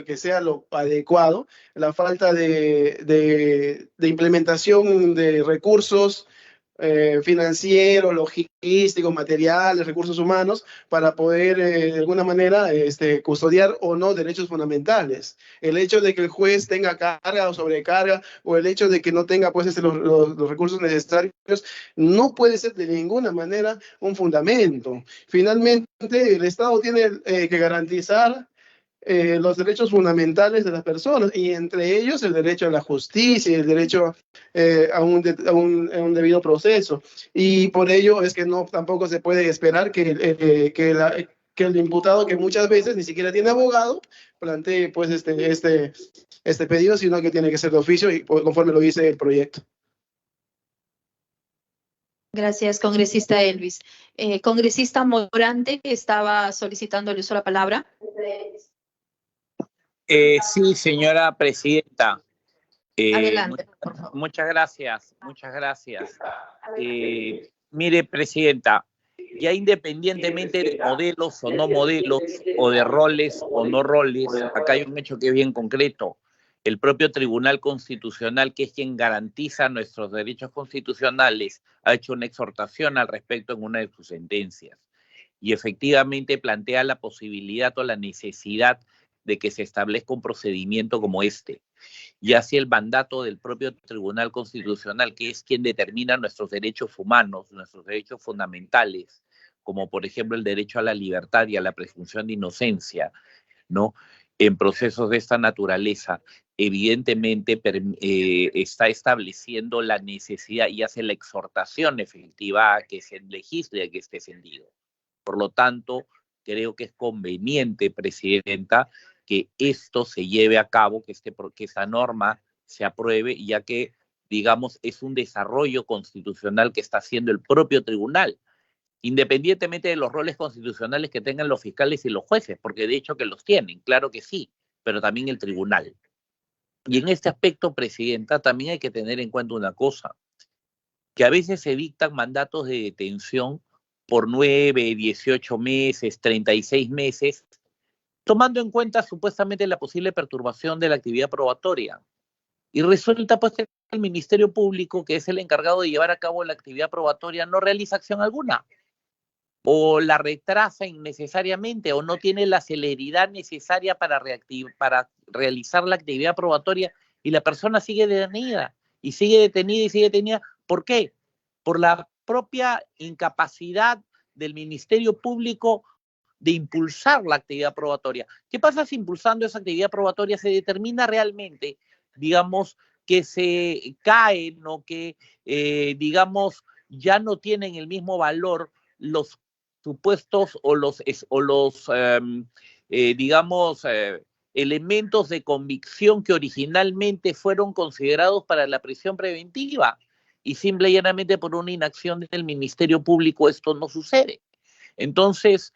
Speaker 7: que sea lo adecuado, la falta de implementación de recursos financieros, logísticos, materiales, recursos humanos, para poder de alguna manera custodiar o no derechos fundamentales. El hecho de que el juez tenga carga o sobrecarga, o el hecho de que no tenga pues los recursos necesarios, no puede ser de ninguna manera un fundamento. Finalmente, el Estado tiene que garantizar los derechos fundamentales de las personas, y entre ellos el derecho a la justicia y el derecho a un debido proceso. Y por ello es que tampoco se puede esperar que el imputado, que muchas veces ni siquiera tiene abogado, plantee pues este pedido, sino que tiene que ser de oficio y conforme lo dice el proyecto.
Speaker 9: Gracias, congresista Elvis. Congresista Morante, que estaba solicitando el uso de la palabra.
Speaker 8: Sí, señora presidenta.
Speaker 9: Adelante, por favor.
Speaker 8: Muchas gracias, muchas gracias. Mire, presidenta, ya independientemente de modelos o no modelos, o de roles o no roles, acá hay un hecho que es bien concreto. El propio Tribunal Constitucional, que es quien garantiza nuestros derechos constitucionales, ha hecho una exhortación al respecto en una de sus sentencias. Y efectivamente plantea la posibilidad o la necesidad de que se establezca un procedimiento como este. Y así el mandato del propio Tribunal Constitucional, que es quien determina nuestros derechos humanos, nuestros derechos fundamentales, como por ejemplo el derecho a la libertad y a la presunción de inocencia, ¿no? En procesos de esta naturaleza, evidentemente está estableciendo la necesidad y hace la exhortación efectiva a que se legisle en este sentido. Por lo tanto, creo que es conveniente, presidenta, que esto se lleve a cabo, que esta norma se apruebe, ya que, digamos, es un desarrollo constitucional que está haciendo el propio tribunal, independientemente de los roles constitucionales que tengan los fiscales y los jueces, porque de hecho que los tienen, claro que sí, pero también el tribunal. Y en este aspecto, presidenta, también hay que tener en cuenta una cosa, que a veces se dictan mandatos de detención por 9, 18 meses, 36 meses, tomando en cuenta supuestamente la posible perturbación de la actividad probatoria. Y resulta pues que el Ministerio Público, que es el encargado de llevar a cabo la actividad probatoria, no realiza acción alguna, o la retrasa innecesariamente, o no tiene la celeridad necesaria para realizar la actividad probatoria, y la persona sigue detenida, y sigue detenida, y sigue detenida. ¿Por qué? Por la propia incapacidad del Ministerio Público de impulsar la actividad probatoria. ¿Qué pasa si impulsando esa actividad probatoria se determina realmente, digamos, que se caen o que, digamos, ya no tienen el mismo valor los supuestos o los elementos de convicción que originalmente fueron considerados para la prisión preventiva? Y simple y llanamente por una inacción del Ministerio Público esto no sucede. Entonces,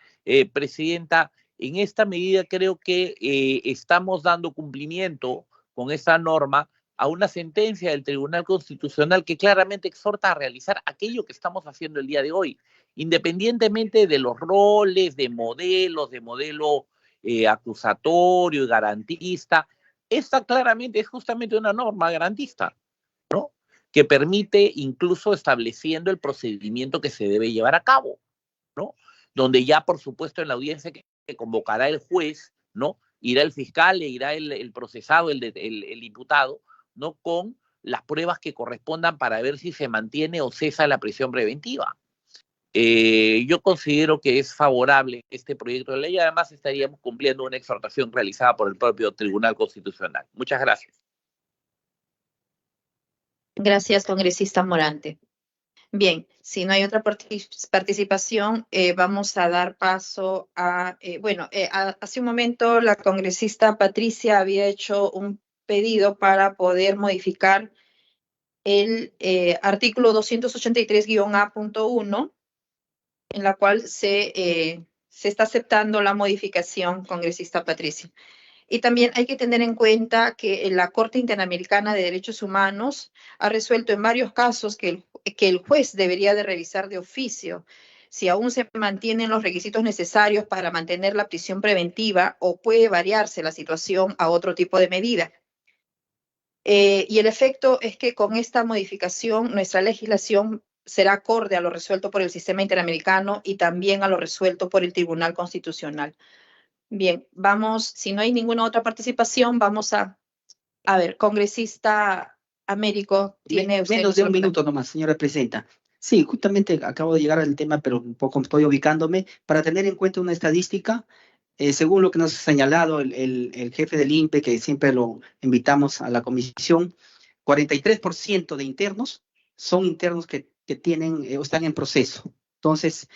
Speaker 8: presidenta, en esta medida creo que estamos dando cumplimiento con esta norma a una sentencia del Tribunal Constitucional que claramente exhorta a realizar aquello que estamos haciendo el día de hoy, independientemente de los roles, de modelo acusatorio y garantista. Esta claramente es justamente una norma garantista, ¿no? Que permite incluso estableciendo el procedimiento que se debe llevar a cabo, ¿no? Donde ya, por supuesto, en la audiencia que convocará el juez, ¿no? Irá el fiscal e irá el procesado, el imputado, ¿no? Con las pruebas que correspondan para ver si se mantiene o cesa la prisión preventiva. Yo considero que es favorable este proyecto de ley y además estaríamos cumpliendo una exhortación realizada por el propio Tribunal Constitucional. Muchas gracias.
Speaker 9: Gracias, congresista Morante. Bien, si no hay otra participación, vamos a dar paso a, hace un momento la congresista Patricia había hecho un pedido para poder modificar el artículo 283-A.1, en la cual se está aceptando la modificación, congresista Patricia. Y también hay que tener en cuenta que la Corte Interamericana de Derechos Humanos ha resuelto en varios casos que el juez debería de revisar de oficio si aún se mantienen los requisitos necesarios para mantener la prisión preventiva o puede variarse la situación a otro tipo de medida. Y el efecto es que con esta modificación nuestra legislación será acorde a lo resuelto por el sistema interamericano y también a lo resuelto por el Tribunal Constitucional. Bien, vamos, si no hay ninguna otra participación, vamos a ver, congresista Américo, tiene usted
Speaker 15: Menos de un minuto nomás, señora presidenta. Sí, justamente acabo de llegar al tema, pero un poco estoy ubicándome. Para tener en cuenta una estadística, según lo que nos ha señalado el jefe del INPE, que siempre lo invitamos a la comisión, 43% de internos son internos que tienen o están en proceso. Entonces,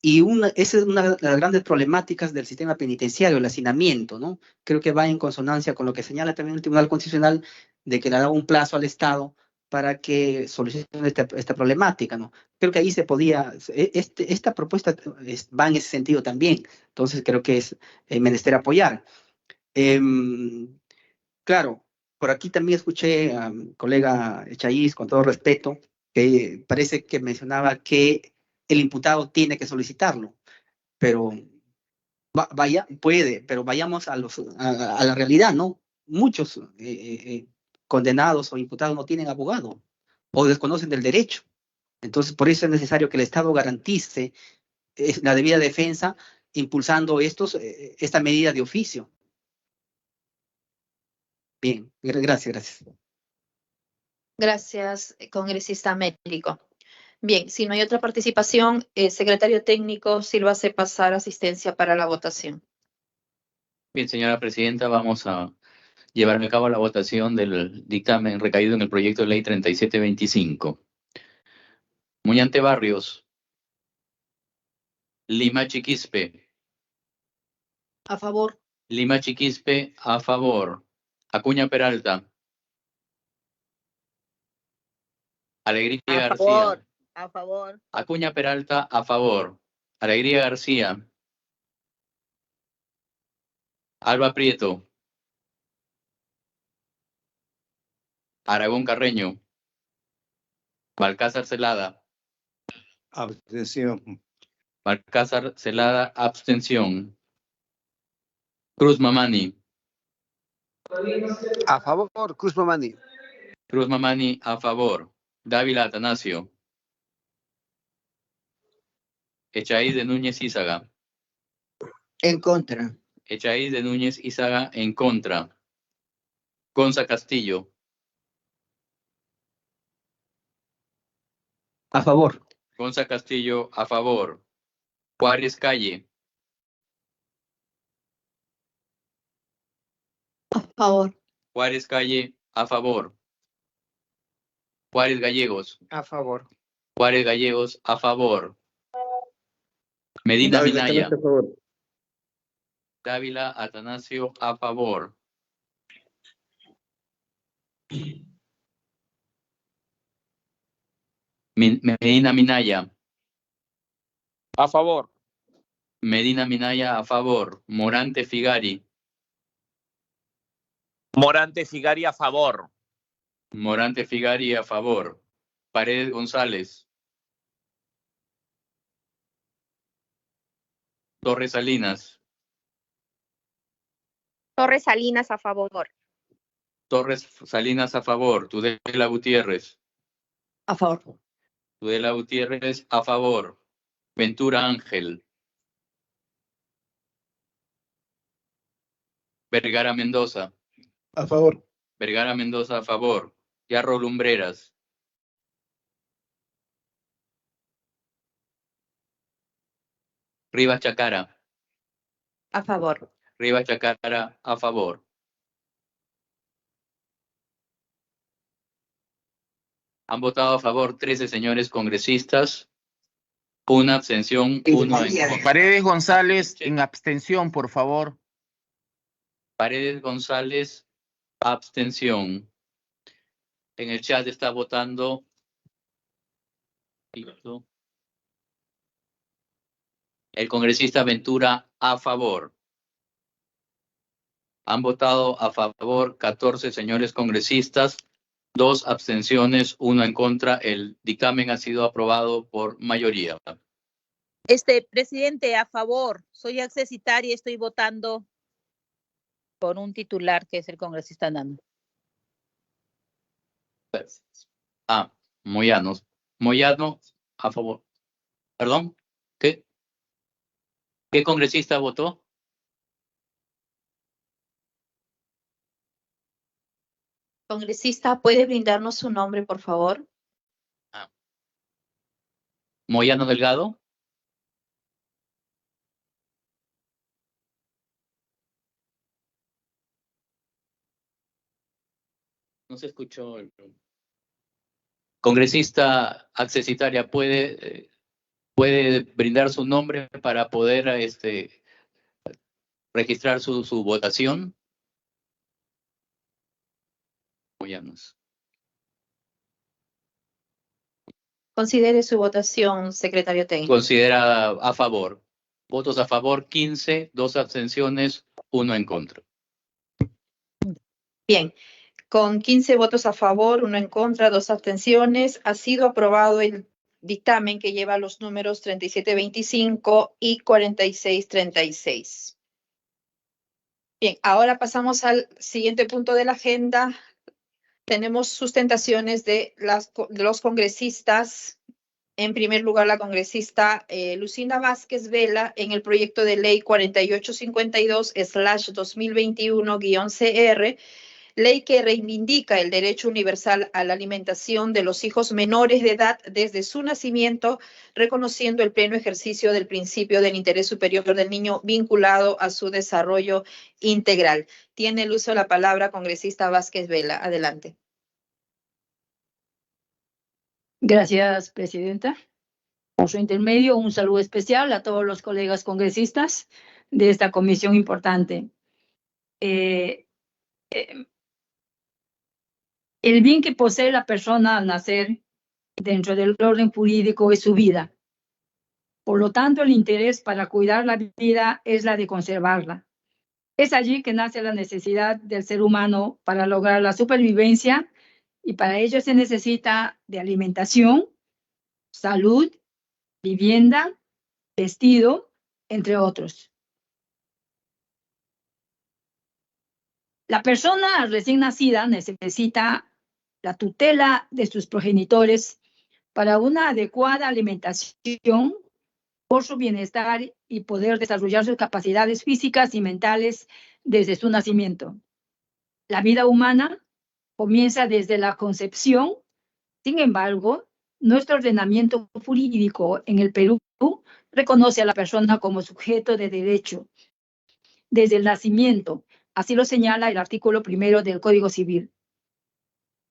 Speaker 15: esa es una de las grandes problemáticas del sistema penitenciario, el hacinamiento, ¿no? Creo que va en consonancia con lo que señala también el Tribunal Constitucional de que le da un plazo al Estado para que solucione esta problemática, ¿no? Creo que ahí se podía, esta propuesta va en ese sentido también, entonces creo que es menester apoyar. Claro, por aquí también escuché a mi colega Echaíz, con todo respeto, que parece que mencionaba que el imputado tiene que solicitarlo, pero pero vayamos a la realidad, ¿no? Muchos condenados o imputados no tienen abogado o desconocen del derecho. Entonces, por eso es necesario que el Estado garantice la debida defensa impulsando esta medida de oficio. Bien, gracias.
Speaker 9: Gracias, congresista Américo. Bien, si no hay otra participación, secretario técnico, sírvase pasar asistencia para la votación.
Speaker 1: Bien, señora presidenta, vamos a llevar a cabo la votación del dictamen recaído en el proyecto de ley 3725. Muñante Barrios. Limache Quispe.
Speaker 12: A favor.
Speaker 1: Limache Quispe, a favor. Acuña Peralta. Alegría García.
Speaker 16: A favor.
Speaker 1: Acuña Peralta, a favor. Alegría García. Alba Prieto. Aragón Carreño. Balcázar Celada.
Speaker 3: Abstención.
Speaker 1: Balcázar Celada, abstención. Cruz Mamani.
Speaker 17: A favor, Cruz Mamani.
Speaker 1: Cruz Mamani, a favor. Dávila Atanasio. Echaíz de Núñez Ízaga.
Speaker 11: En contra.
Speaker 1: Echaíz de Núñez Ízaga, en contra. Gonza Castillo.
Speaker 15: A favor.
Speaker 1: Gonza Castillo, a favor. Juárez Calle.
Speaker 12: A favor.
Speaker 1: Juárez Calle, a favor. Juárez Gallegos.
Speaker 14: A favor.
Speaker 1: Juárez Gallegos, a favor. Medina Minaya. Dávila Atanasio, a favor. Medina Minaya.
Speaker 2: A favor.
Speaker 1: Medina Minaya, a favor. Morante Figari.
Speaker 8: Morante Figari, a favor.
Speaker 1: Morante Figari, a favor. Paredes González. Torres Salinas.
Speaker 16: Torres Salinas, a favor.
Speaker 1: Torres Salinas, a favor. Tudela Gutiérrez.
Speaker 12: A favor.
Speaker 1: Tudela Gutiérrez, a favor. Ventura Ángel. Vergara Mendoza.
Speaker 7: A favor.
Speaker 1: Vergara Mendoza, a favor. Yarro Lumbreras. Rivas Chacara.
Speaker 9: A favor.
Speaker 1: Rivas Chacara, a favor. Han votado a favor 13 señores congresistas. Una abstención, uno en contra.
Speaker 2: Paredes González, en abstención, por favor.
Speaker 1: Paredes González, abstención. En el chat está votando. El congresista Ventura, a favor. Han votado a favor 14 señores congresistas, 2 abstenciones, 1 en contra. El dictamen ha sido aprobado por mayoría.
Speaker 17: Presidente, a favor. Soy accesitaria y estoy votando por un titular que es el congresista Nano.
Speaker 1: Moyano. Moyano, a favor. ¿Perdón? ¿Qué? ¿Qué congresista votó?
Speaker 9: Congresista, ¿puede brindarnos su nombre, por favor?
Speaker 1: Moyano Delgado. No se escuchó. Congresista accesitaria, ¿puede brindar su nombre para poder registrar su votación? Moyanos.
Speaker 9: Considere su votación, secretario técnico.
Speaker 1: Considera a favor. Votos a favor 15, 2 abstenciones, 1 en contra.
Speaker 9: Bien, con 15 votos a favor, 1 en contra, 2 abstenciones, ha sido aprobado el dictamen que lleva los números 3725 y 4636. Bien, ahora pasamos al siguiente punto de la agenda. Tenemos sustentaciones de los congresistas. En primer lugar, la congresista Lucinda Vázquez Vela en el proyecto de ley 4852/2021-CR, ley que reivindica el derecho universal a la alimentación de los hijos menores de edad desde su nacimiento, reconociendo el pleno ejercicio del principio del interés superior del niño vinculado a su desarrollo integral. Tiene el uso de la palabra congresista Vázquez Vela. Adelante.
Speaker 18: Gracias, presidenta. Por su intermedio, un saludo especial a todos los colegas congresistas de esta comisión importante. El bien que posee la persona al nacer dentro del orden jurídico es su vida. Por lo tanto, el interés para cuidar la vida es la de conservarla. Es allí que nace la necesidad del ser humano para lograr la supervivencia, y para ello se necesita de alimentación, salud, vivienda, vestido, entre otros. La persona recién nacida necesita la tutela de sus progenitores para una adecuada alimentación por su bienestar y poder desarrollar sus capacidades físicas y mentales desde su nacimiento. La vida humana comienza desde la concepción. Sin embargo, nuestro ordenamiento jurídico en el Perú reconoce a la persona como sujeto de derecho desde el nacimiento. Así lo señala el artículo 1 del Código Civil.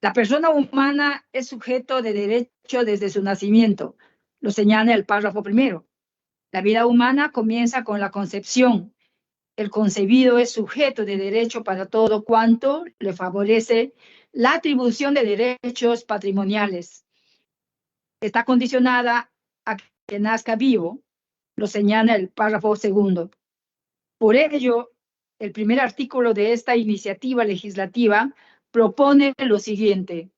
Speaker 18: La persona humana es sujeto de derecho desde su nacimiento, lo señala el párrafo 1. La vida humana comienza con la concepción. El concebido es sujeto de derecho para todo cuanto le favorece la atribución de derechos patrimoniales. Está condicionada a que nazca vivo, lo señala el párrafo 2. Por ello, el primer artículo de esta iniciativa legislativa propone lo siguiente.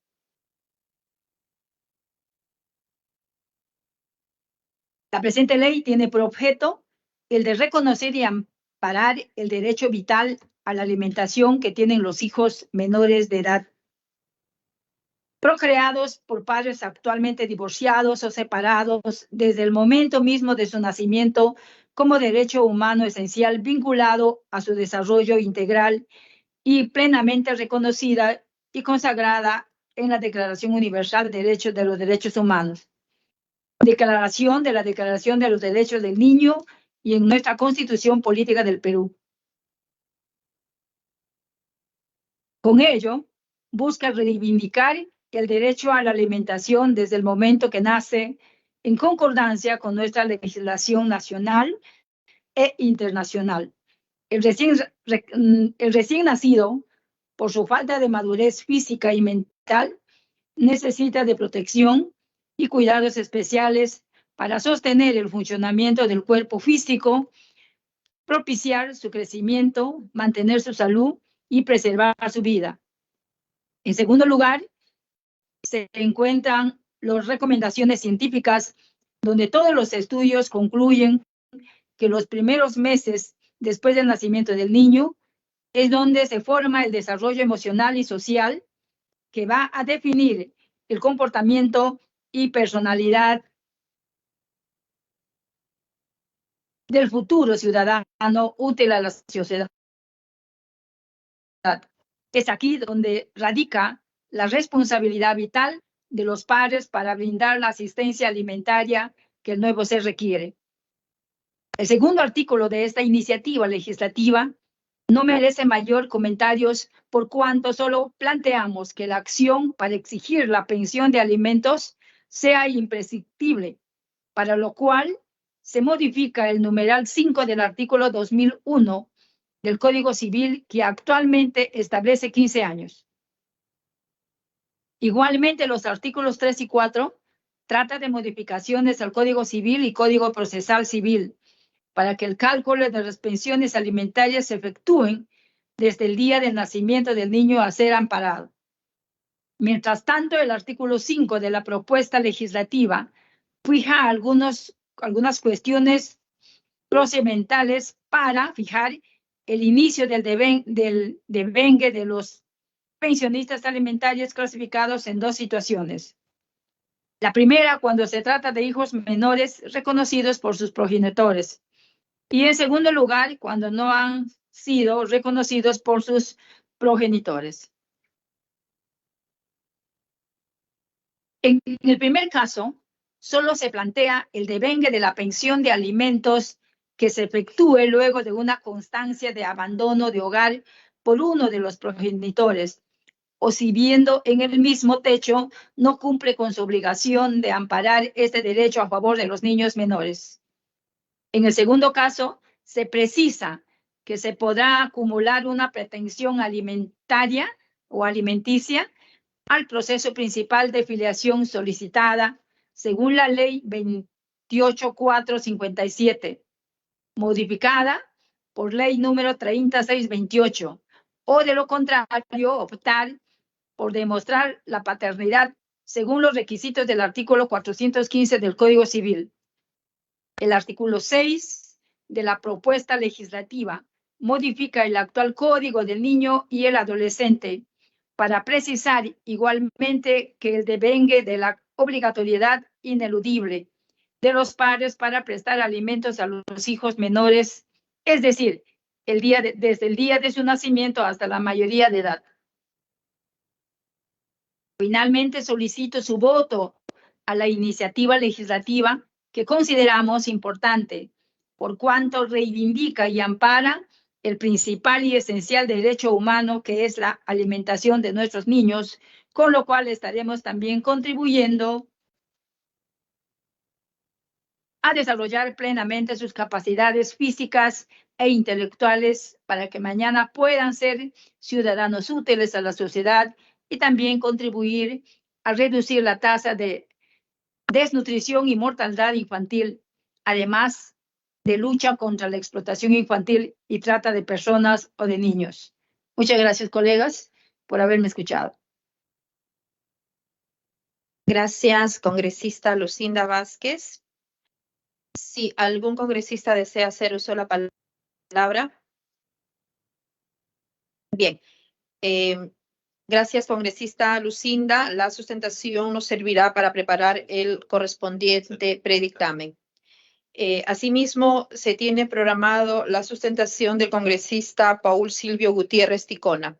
Speaker 18: La presente ley tiene por objeto el de reconocer y amparar el derecho vital a la alimentación que tienen los hijos menores de edad, procreados por padres actualmente divorciados o separados desde el momento mismo de su nacimiento, como derecho humano esencial vinculado a su desarrollo integral y plenamente reconocida y consagrada en la Declaración Universal de los Derechos Humanos. Declaración de la Declaración de los Derechos del Niño y en nuestra Constitución Política del Perú. Con ello, busca reivindicar el derecho a la alimentación desde el momento que nace, en concordancia con nuestra legislación nacional e internacional. El recién nacido, por su falta de madurez física y mental, necesita de protección y cuidados especiales para sostener el funcionamiento del cuerpo físico, propiciar su crecimiento, mantener su salud y preservar su vida. En segundo lugar, se encuentran las recomendaciones científicas, donde todos los estudios concluyen que los primeros meses después del nacimiento del niño es donde se forma el desarrollo emocional y social que va a definir el comportamiento y personalidad del futuro ciudadano útil a la sociedad. Es aquí donde radica la responsabilidad vital de los padres para brindar la asistencia alimentaria que el nuevo ser requiere. El segundo artículo de esta iniciativa legislativa no merece mayor comentarios por cuanto solo planteamos que la acción para exigir la pensión de alimentos sea imprescriptible, para lo cual se modifica el numeral 5 del artículo 2001 del Código Civil, que actualmente establece 15 años. Igualmente, los artículos 3 y 4 tratan de modificaciones al Código Civil y Código Procesal Civil, para que el cálculo de las pensiones alimentarias se efectúen desde el día del nacimiento del niño a ser amparado. Mientras tanto, el artículo 5 de la propuesta legislativa fija algunas cuestiones procedimentales para fijar el inicio del devengue de los pensionistas alimentarios clasificados en dos situaciones. La primera, cuando se trata de hijos menores reconocidos por sus progenitores. Y en segundo lugar, cuando no han sido reconocidos por sus progenitores. En el primer caso, solo se plantea el devengue de la pensión de alimentos que se efectúe luego de una constancia de abandono de hogar por uno de los progenitores, o si viviendo en el mismo techo no cumple con su obligación de amparar este derecho a favor de los niños menores. En el segundo caso, se precisa que se podrá acumular una pretensión alimentaria o alimenticia al proceso principal de filiación solicitada según la Ley 28457, modificada por Ley número 3628, o de lo contrario, optar por demostrar la paternidad según los requisitos del artículo 415 del Código Civil. El artículo 6 de la propuesta legislativa modifica el actual Código del Niño y el Adolescente para precisar igualmente que el devengue de la obligatoriedad ineludible de los padres para prestar alimentos a los hijos menores, es decir, desde el día de su nacimiento hasta la mayoría de edad. Finalmente, solicito su voto a la iniciativa legislativa que consideramos importante, por cuanto reivindica y ampara el principal y esencial derecho humano, que es la alimentación de nuestros niños, con lo cual estaremos también contribuyendo a desarrollar plenamente sus capacidades físicas e intelectuales para que mañana puedan ser ciudadanos útiles a la sociedad y también contribuir a reducir la tasa de desnutrición y mortalidad infantil, además de lucha contra la explotación infantil y trata de personas o de niños. Muchas gracias, colegas, por haberme escuchado.
Speaker 9: Gracias, congresista Lucinda Vázquez. Si algún congresista desea hacer uso de la palabra. Bien. Gracias, congresista Lucinda. La sustentación nos servirá para preparar el correspondiente predictamen. Asimismo, se tiene programado la sustentación del congresista Paul Silvio Gutiérrez Ticona.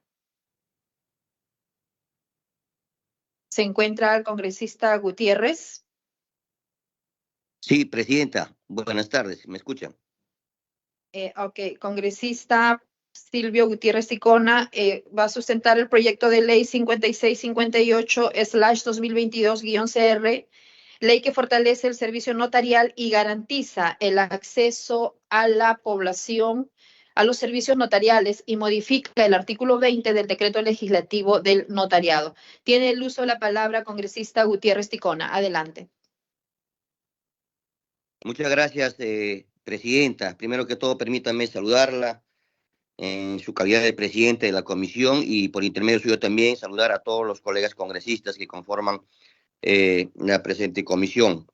Speaker 9: ¿Se encuentra el congresista Gutiérrez?
Speaker 19: Sí, presidenta. Buenas tardes. ¿Me escuchan?
Speaker 9: Congresista Silvio Gutiérrez Ticona va a sustentar el proyecto de ley 5658/2022-CR, ley que fortalece el servicio notarial y garantiza el acceso a la población a los servicios notariales y modifica el artículo 20 del decreto legislativo del notariado. Tiene el uso de la palabra congresista Gutiérrez Ticona. Adelante.
Speaker 19: Muchas gracias, presidenta. Primero que todo, permítame saludarla en su calidad de presidente de la comisión y por intermedio suyo también saludar a todos los colegas congresistas que conforman la presente comisión.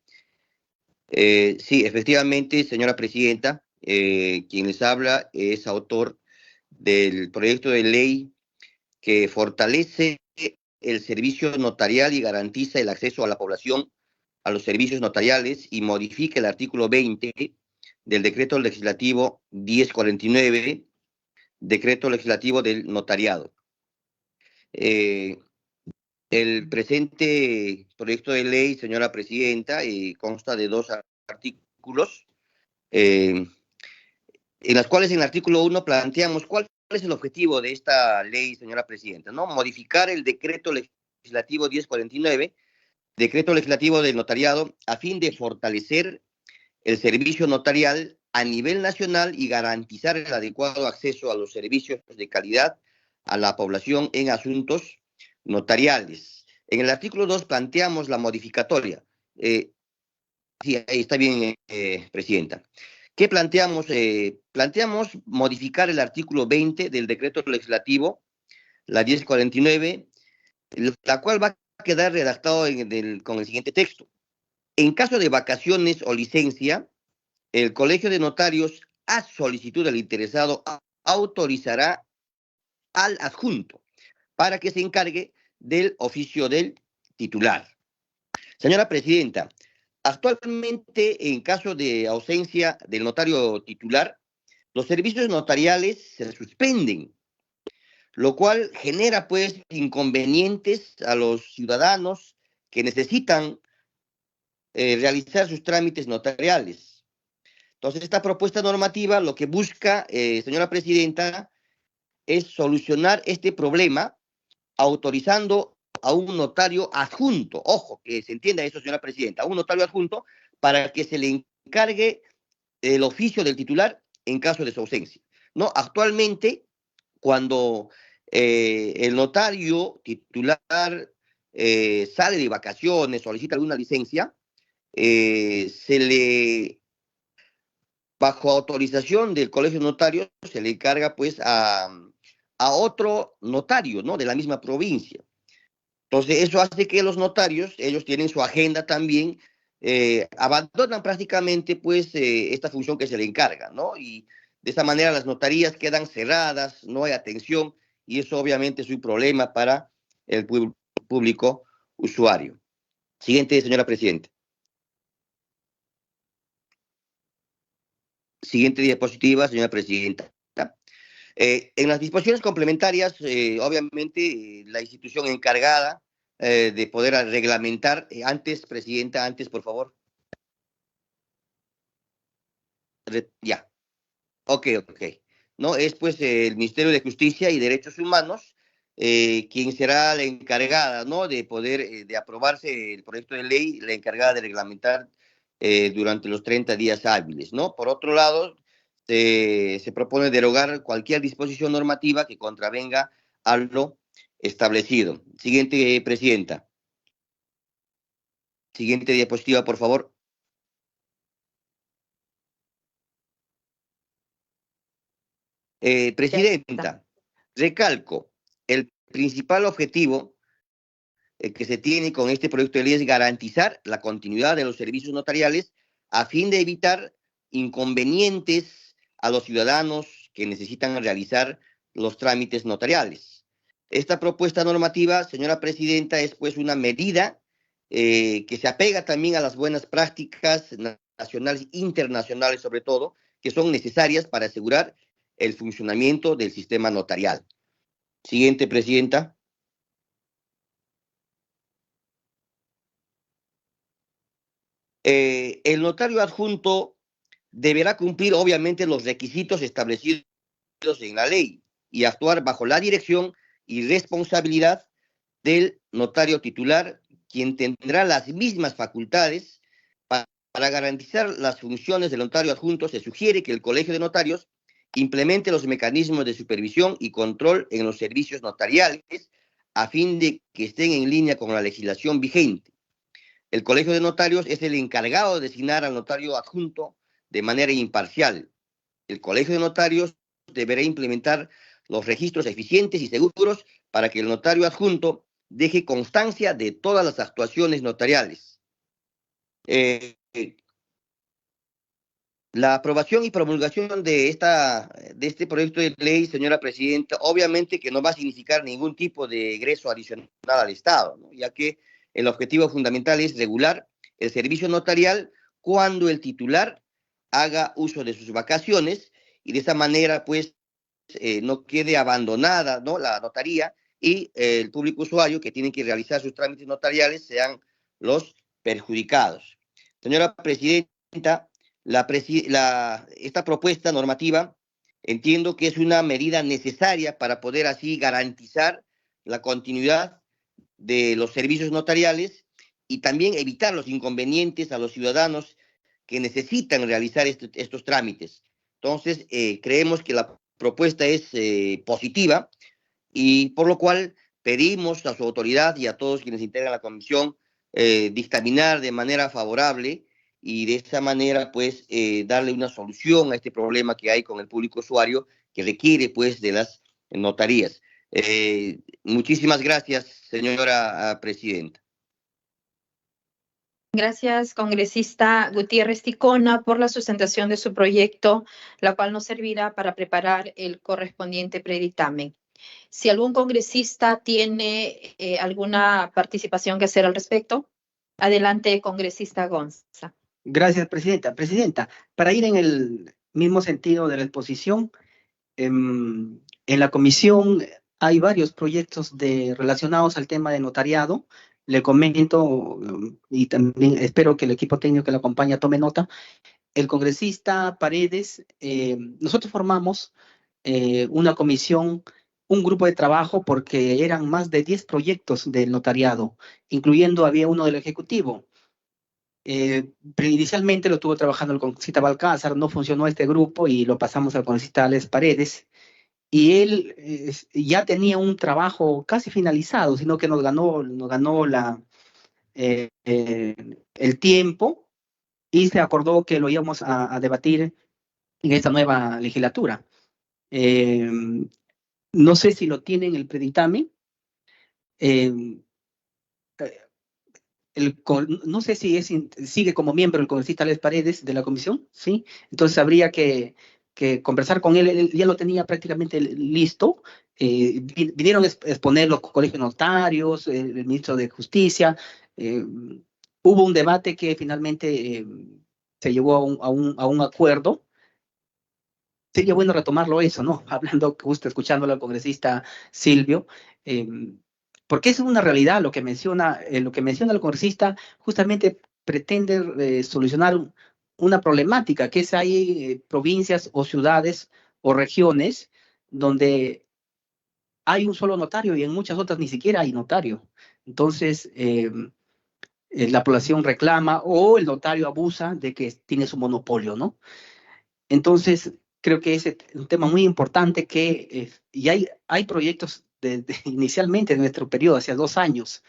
Speaker 19: Sí, efectivamente, señora presidenta, quien les habla es autor del proyecto de ley que fortalece el servicio notarial y garantiza el acceso a la población a los servicios notariales y modifica el artículo 20 del decreto legislativo 1049, decreto legislativo del notariado. El presente proyecto de ley, señora presidenta, consta de 2 artículos, en las cuales en el artículo 1 planteamos cuál es el objetivo de esta ley, señora presidenta, ¿no? Modificar el decreto legislativo 1049, decreto legislativo del notariado, a fin de fortalecer el servicio notarial a nivel nacional y garantizar el adecuado acceso a los servicios de calidad a la población en asuntos notariales. En el artículo 2 planteamos la modificatoria. Sí, ahí está bien, presidenta. ¿Qué planteamos? Planteamos modificar el artículo 20 del decreto legislativo, la 1049, la cual va a quedar redactado con el siguiente texto. En caso de vacaciones o licencia, el Colegio de Notarios, a solicitud del interesado, autorizará al adjunto para que se encargue del oficio del titular. Señora presidenta, actualmente, en caso de ausencia del notario titular, los servicios notariales se suspenden, lo cual genera, pues, inconvenientes a los ciudadanos que necesitan realizar sus trámites notariales. Entonces, esta propuesta normativa lo que busca, señora presidenta, es solucionar este problema autorizando a un notario adjunto, ojo, que se entienda eso, señora presidenta, a un notario adjunto para que se le encargue el oficio del titular en caso de su ausencia, ¿no? Actualmente, cuando el notario titular sale de vacaciones, solicita alguna licencia, se le, bajo autorización del Colegio de Notarios, se le encarga pues a otro notario, ¿no? De la misma provincia. Entonces, eso hace que los notarios, ellos tienen su agenda también, abandonan prácticamente pues esta función que se le encarga, ¿no? Y de esa manera las notarías quedan cerradas, no hay atención, y eso obviamente es un problema para el público usuario. Siguiente, señora presidenta. Siguiente diapositiva, señora presidenta. En las disposiciones complementarias, obviamente, la institución encargada de poder reglamentar, antes, presidenta, antes, por favor. Ya. Ok. No, es pues el Ministerio de Justicia y Derechos Humanos quien será la encargada, ¿no? De poder, de aprobarse el proyecto de ley, la encargada de reglamentar durante los 30 días hábiles, ¿no? Por otro lado, se propone derogar cualquier disposición normativa que contravenga a lo establecido. Siguiente, presidenta. Siguiente diapositiva, por favor. Presidenta, recalco, el principal objetivo que se tiene con este proyecto de ley es garantizar la continuidad de los servicios notariales a fin de evitar inconvenientes a los ciudadanos que necesitan realizar los trámites notariales. Esta propuesta normativa, señora presidenta, es pues una medida que se apega también a las buenas prácticas nacionales e internacionales, sobre todo, que son necesarias para asegurar el funcionamiento del sistema notarial. Siguiente, presidenta. El notario adjunto deberá cumplir obviamente los requisitos establecidos en la ley y actuar bajo la dirección y responsabilidad del notario titular, quien tendrá las mismas facultades. Para garantizar las funciones del notario adjunto, se sugiere que el Colegio de Notarios implemente los mecanismos de supervisión y control en los servicios notariales a fin de que estén en línea con la legislación vigente. El Colegio de Notarios es el encargado de designar al notario adjunto de manera imparcial. El Colegio de Notarios deberá implementar los registros eficientes y seguros para que el notario adjunto deje constancia de todas las actuaciones notariales. La aprobación y promulgación de este proyecto de ley, señora presidenta, obviamente que no va a significar ningún tipo de egreso adicional al Estado, ¿no? Ya que el objetivo fundamental es regular el servicio notarial cuando el titular haga uso de sus vacaciones y de esa manera, pues, no quede abandonada, ¿no?, la notaría y el público usuario que tiene que realizar sus trámites notariales sean los perjudicados. Señora presidenta, esta propuesta normativa entiendo que es una medida necesaria para poder así garantizar la continuidad de los servicios notariales y también evitar los inconvenientes a los ciudadanos que necesitan realizar estos trámites. Entonces, creemos que la propuesta es positiva y por lo cual pedimos a su autoridad y a todos quienes integran la comisión dictaminar de manera favorable y de esa manera, pues, darle una solución a este problema que hay con el público usuario que requiere, pues, de las notarías. Muchísimas gracias, señora presidenta.
Speaker 9: Gracias, congresista Gutiérrez Ticona, por la sustentación de su proyecto, la cual nos servirá para preparar el correspondiente predictamen. Si algún congresista tiene alguna participación que hacer al respecto, adelante, congresista Gonza.
Speaker 15: Gracias, presidenta. Presidenta, para ir en el mismo sentido de la exposición, en la comisión hay varios proyectos relacionados al tema de notariado. Le comento y también espero que el equipo técnico que lo acompaña tome nota. El congresista Paredes, nosotros formamos una comisión, un grupo de trabajo porque eran más de 10 proyectos del notariado, incluyendo había uno del Ejecutivo. Inicialmente lo estuvo trabajando el congresista Balcázar, no funcionó este grupo y lo pasamos al congresista Alex Paredes. Y él ya tenía un trabajo casi finalizado, sino que nos ganó el tiempo y se acordó que lo íbamos a debatir en esta nueva legislatura. No sé si lo tienen el predictamen. No sé si sigue como miembro el congresista Alex Paredes de la comisión, ¿sí? Entonces habría que conversar con él ya lo tenía prácticamente listo. Vinieron a exponer los colegios notarios, el ministro de Justicia. Hubo un debate que finalmente se llegó a un acuerdo. Sería bueno retomarlo eso, ¿no? Hablando, justo escuchándolo al congresista Silvio, porque es una realidad lo que menciona el congresista, justamente pretende solucionar una problemática, que es hay provincias o ciudades o regiones donde hay un solo notario y en muchas otras ni siquiera hay notario. Entonces, la población reclama o el notario abusa de que tiene su monopolio, ¿no? Entonces, creo que es un tema muy importante y hay proyectos inicialmente de nuestro periodo, hace 2 años,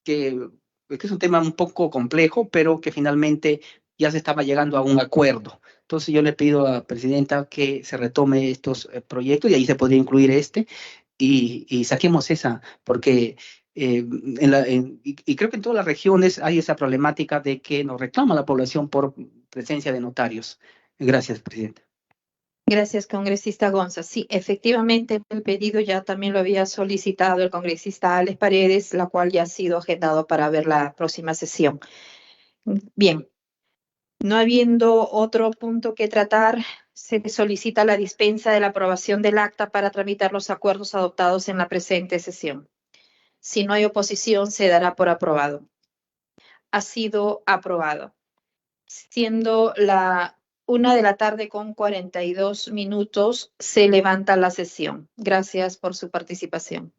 Speaker 15: que es un tema un poco complejo, pero que finalmente ya se estaba llegando a un acuerdo. Entonces yo le pido a la presidenta que se retome estos proyectos y ahí se podría incluir y saquemos esa, porque y creo que en todas las regiones hay esa problemática de que nos reclama la población por presencia de notarios. Gracias, presidenta.
Speaker 9: Gracias, congresista Gonza. Sí, efectivamente, el pedido ya también lo había solicitado el congresista Alex Paredes, la cual ya ha sido agendado para ver la próxima sesión. Bien, no habiendo otro punto que tratar, se solicita la dispensa de la aprobación del acta para tramitar los acuerdos adoptados en la presente sesión. Si no hay oposición, se dará por aprobado. Ha sido aprobado. Siendo la 1:42 p.m. Se levanta la sesión. Gracias por su participación.